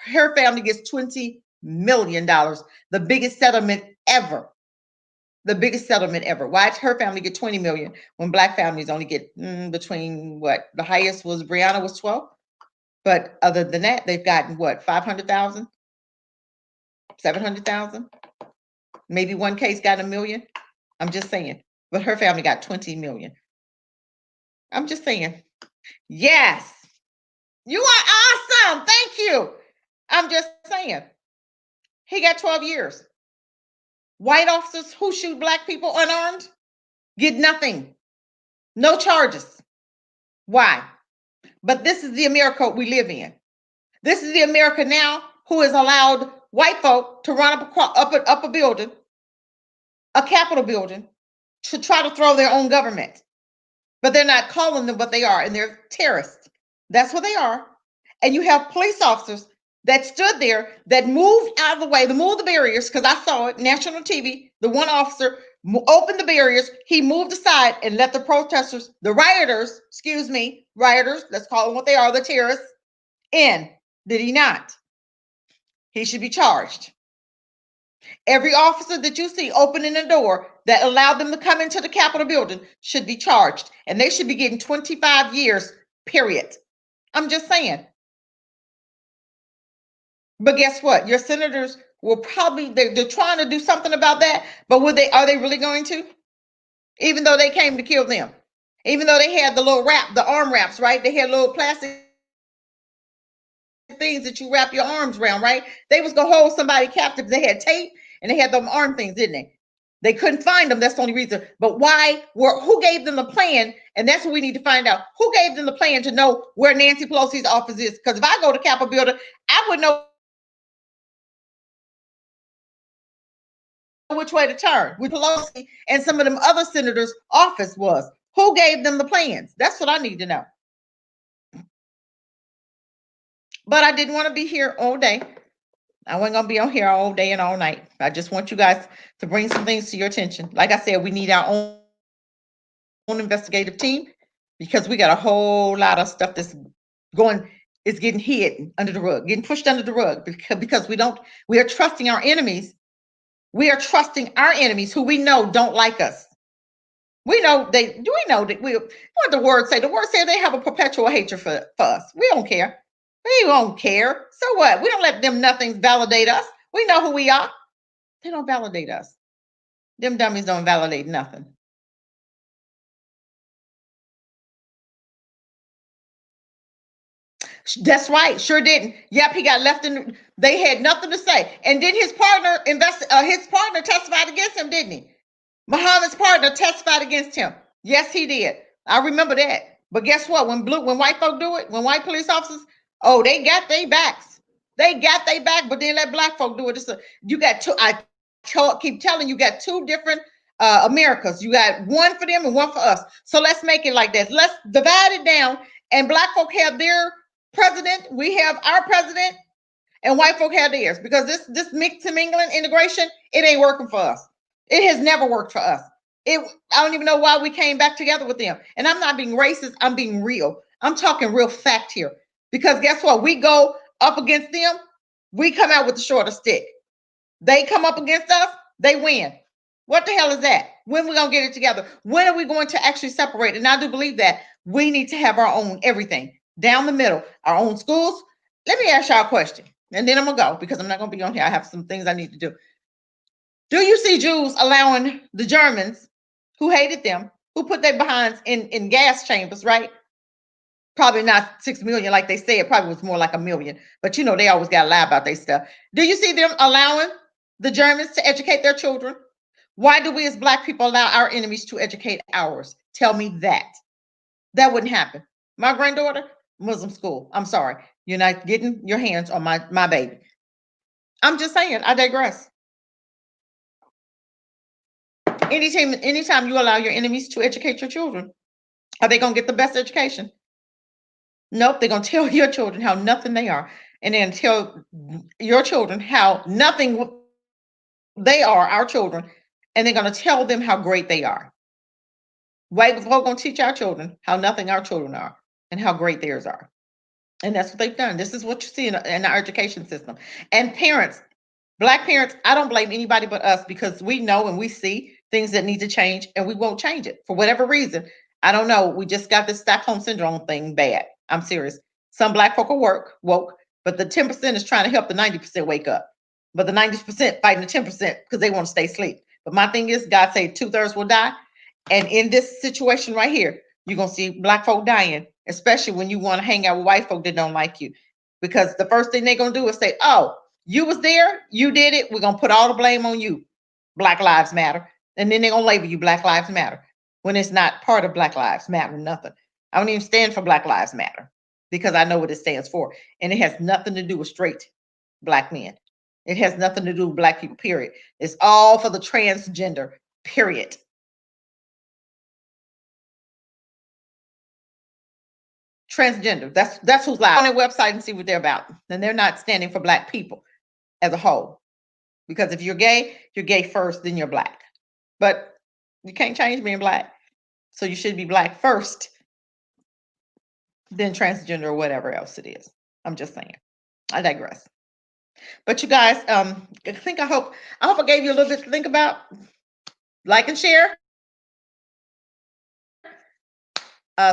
Speaker 1: Her family gets $20 million, the biggest settlement ever. The biggest settlement ever. Why did her family get 20 million when black families only get between what? The highest was Brianna was 12. But other than that, they've gotten what? 500,000, 700,000. Maybe one case got $1 million. I'm just saying. But her family got 20 million. I'm just saying. Yes. You are awesome. Thank you. I'm just saying. He got 12 years. White officers who shoot black people unarmed get nothing. No charges. Why? But this is the America we live in. This is the America now who has allowed white folk to run up a building, a Capitol building, to try to throw their own government. But they're not calling them what they are, and they're terrorists. That's what they are. And you have police officers that stood there, that moved out of the way, to move the barriers, because I saw it, national TV, the one officer opened the barriers, he moved aside and let the protesters, the rioters, let's call them what they are, the terrorists, in. Did he not? He should be charged. Every officer that you see opening the door that allowed them to come into the Capitol building should be charged, and they should be getting 25 years, period. I'm just saying. But guess what? Your senators will probably, they're trying to do something about that, but are they really going to? Even though they came to kill them. Even though they had the little the arm wraps, right? They had little plastic things that you wrap your arms around, right? They was gonna hold somebody captive. They had tape and they had them arm things, didn't they? They couldn't find them. That's the only reason. But who gave them the plan? And that's what we need to find out. Who gave them the plan to know where Nancy Pelosi's office is? Because if I go to Capitol Building, I would know which way to turn. With Pelosi and some of them other senators' office was. Who gave them the plans? That's what I need to know. But I didn't want to be here all day. I wasn't gonna be on here all day and all night. I just want you guys to bring some things to your attention. Like I said, we need our own investigative team because we got a whole lot of stuff that's going is getting hid under the rug, getting pushed under the rug because we are trusting our enemies. We are trusting our enemies who we know don't like us. We know that what the word say? The word say they have a perpetual hatred for us. We don't care. We don't care. So what? We don't let them nothing validate us. We know who we are. They don't validate us. Them dummies don't validate nothing. That's right. Sure didn't. Yep, he got left in. They had nothing to say. And then his partner testified against him, didn't he? Muhammad's partner testified against him. Yes, he did. I remember that. But guess what? When white folk do it, when white police officers, oh, they got their backs. They got their back, but then let black folk do it. You got two. I keep telling you, got two different Americas. You got one for them and one for us. So let's make it like this. Let's divide it down. And black folk have their president. We have our president, and white folk have theirs. Because this mix and mingling integration, it ain't working for us. It has never worked for us. I don't even know why we came back together with them. And I'm not being racist. I'm being real. I'm talking real fact here. Because guess what? We go up against them, we come out with the shorter stick. They come up against us, they win. What the hell is that? When are we going to get it together? When are we going to actually separate? And I do believe that we need to have our own everything down the middle, our own schools. Let me ask y'all a question. And then I'm going to go because I'm not going to be on here. I have some things I need to do. Do you see Jews allowing the Germans who hated them, who put their behinds in gas chambers, right? Probably not 6 million like they say. It probably was more like 1 million. But you know, they always got to lie about their stuff. Do you see them allowing the Germans to educate their children? Why do we as black people allow our enemies to educate ours? Tell me that. That wouldn't happen. My granddaughter, Muslim school. I'm sorry. You're not getting your hands on my baby. I'm just saying, I digress. Anytime you allow your enemies to educate your children, are they going to get the best education? Nope, they're going to tell your children how nothing they are. And then tell your children how nothing they are, our children. And they're going to tell them how great they are. White people are going to teach our children how nothing our children are and how great theirs are. And that's what they've done. This is what you see in our education system. And parents, black parents, I don't blame anybody but us because we know and we see things that need to change and we won't change it for whatever reason. I don't know. We just got this Stockholm syndrome thing bad. I'm serious. Some black folk are woke, but the 10% is trying to help the 90% wake up. But the 90% fighting the 10% because they want to stay asleep. But my thing is, God said 2/3 will die. And in this situation right here, you're going to see black folk dying, especially when you want to hang out with white folk that don't like you. Because the first thing they're going to do is say, oh, you was there, you did it, we're going to put all the blame on you. Black Lives Matter. And then they're going to label you Black Lives Matter when it's not part of Black Lives Matter, nothing. I don't even stand for Black Lives Matter because I know what it stands for. And it has nothing to do with straight black men. It has nothing to do with black people, period. It's all for the transgender, period. Transgender. That's who's live on their website and see what they're about. And they're not standing for black people as a whole. Because if you're gay first, then you're black. But you can't change being black. So you should be black first, then transgender or whatever else it is. I'm just saying. I digress. But you guys, I hope I gave you a little bit to think about. Like and share.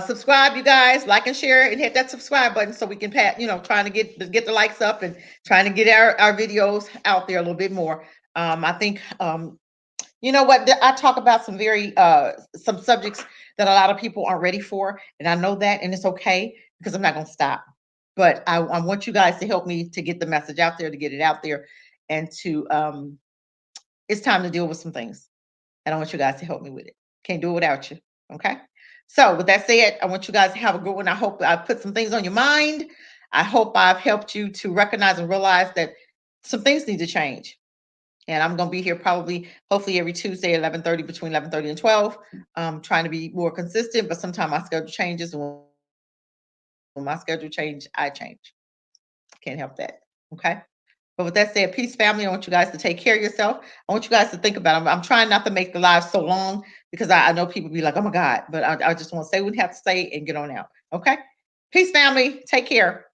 Speaker 1: Subscribe, you guys. Like and share and hit that subscribe button so we can trying to get the likes up and trying to get our videos out there a little bit more. I think you know what, I talk about some some subjects that a lot of people aren't ready for, and I know that, and it's okay because I'm not going to stop. But I want you guys to help me to get the message out there, to get it out there, and to it's time to deal with some things. and I want you guys to help me with it. Can't do it without you. Okay. So, with that said, I want you guys to have a good one. I hope I put some things on your mind. I hope I've helped you to recognize and realize that some things need to change. And I'm going to be here probably, hopefully, every Tuesday, 11:30, between 11:30 and 12. Trying to be more consistent, but sometimes my schedule changes. And when my schedule changes, I change. Can't help that. Okay. But with that said, peace, family. I want you guys to take care of yourself. I want you guys to think about it. I'm trying not to make the live so long because I know people be like, oh my God. But I just want to say what we have to say and get on out. Okay. Peace, family. Take care.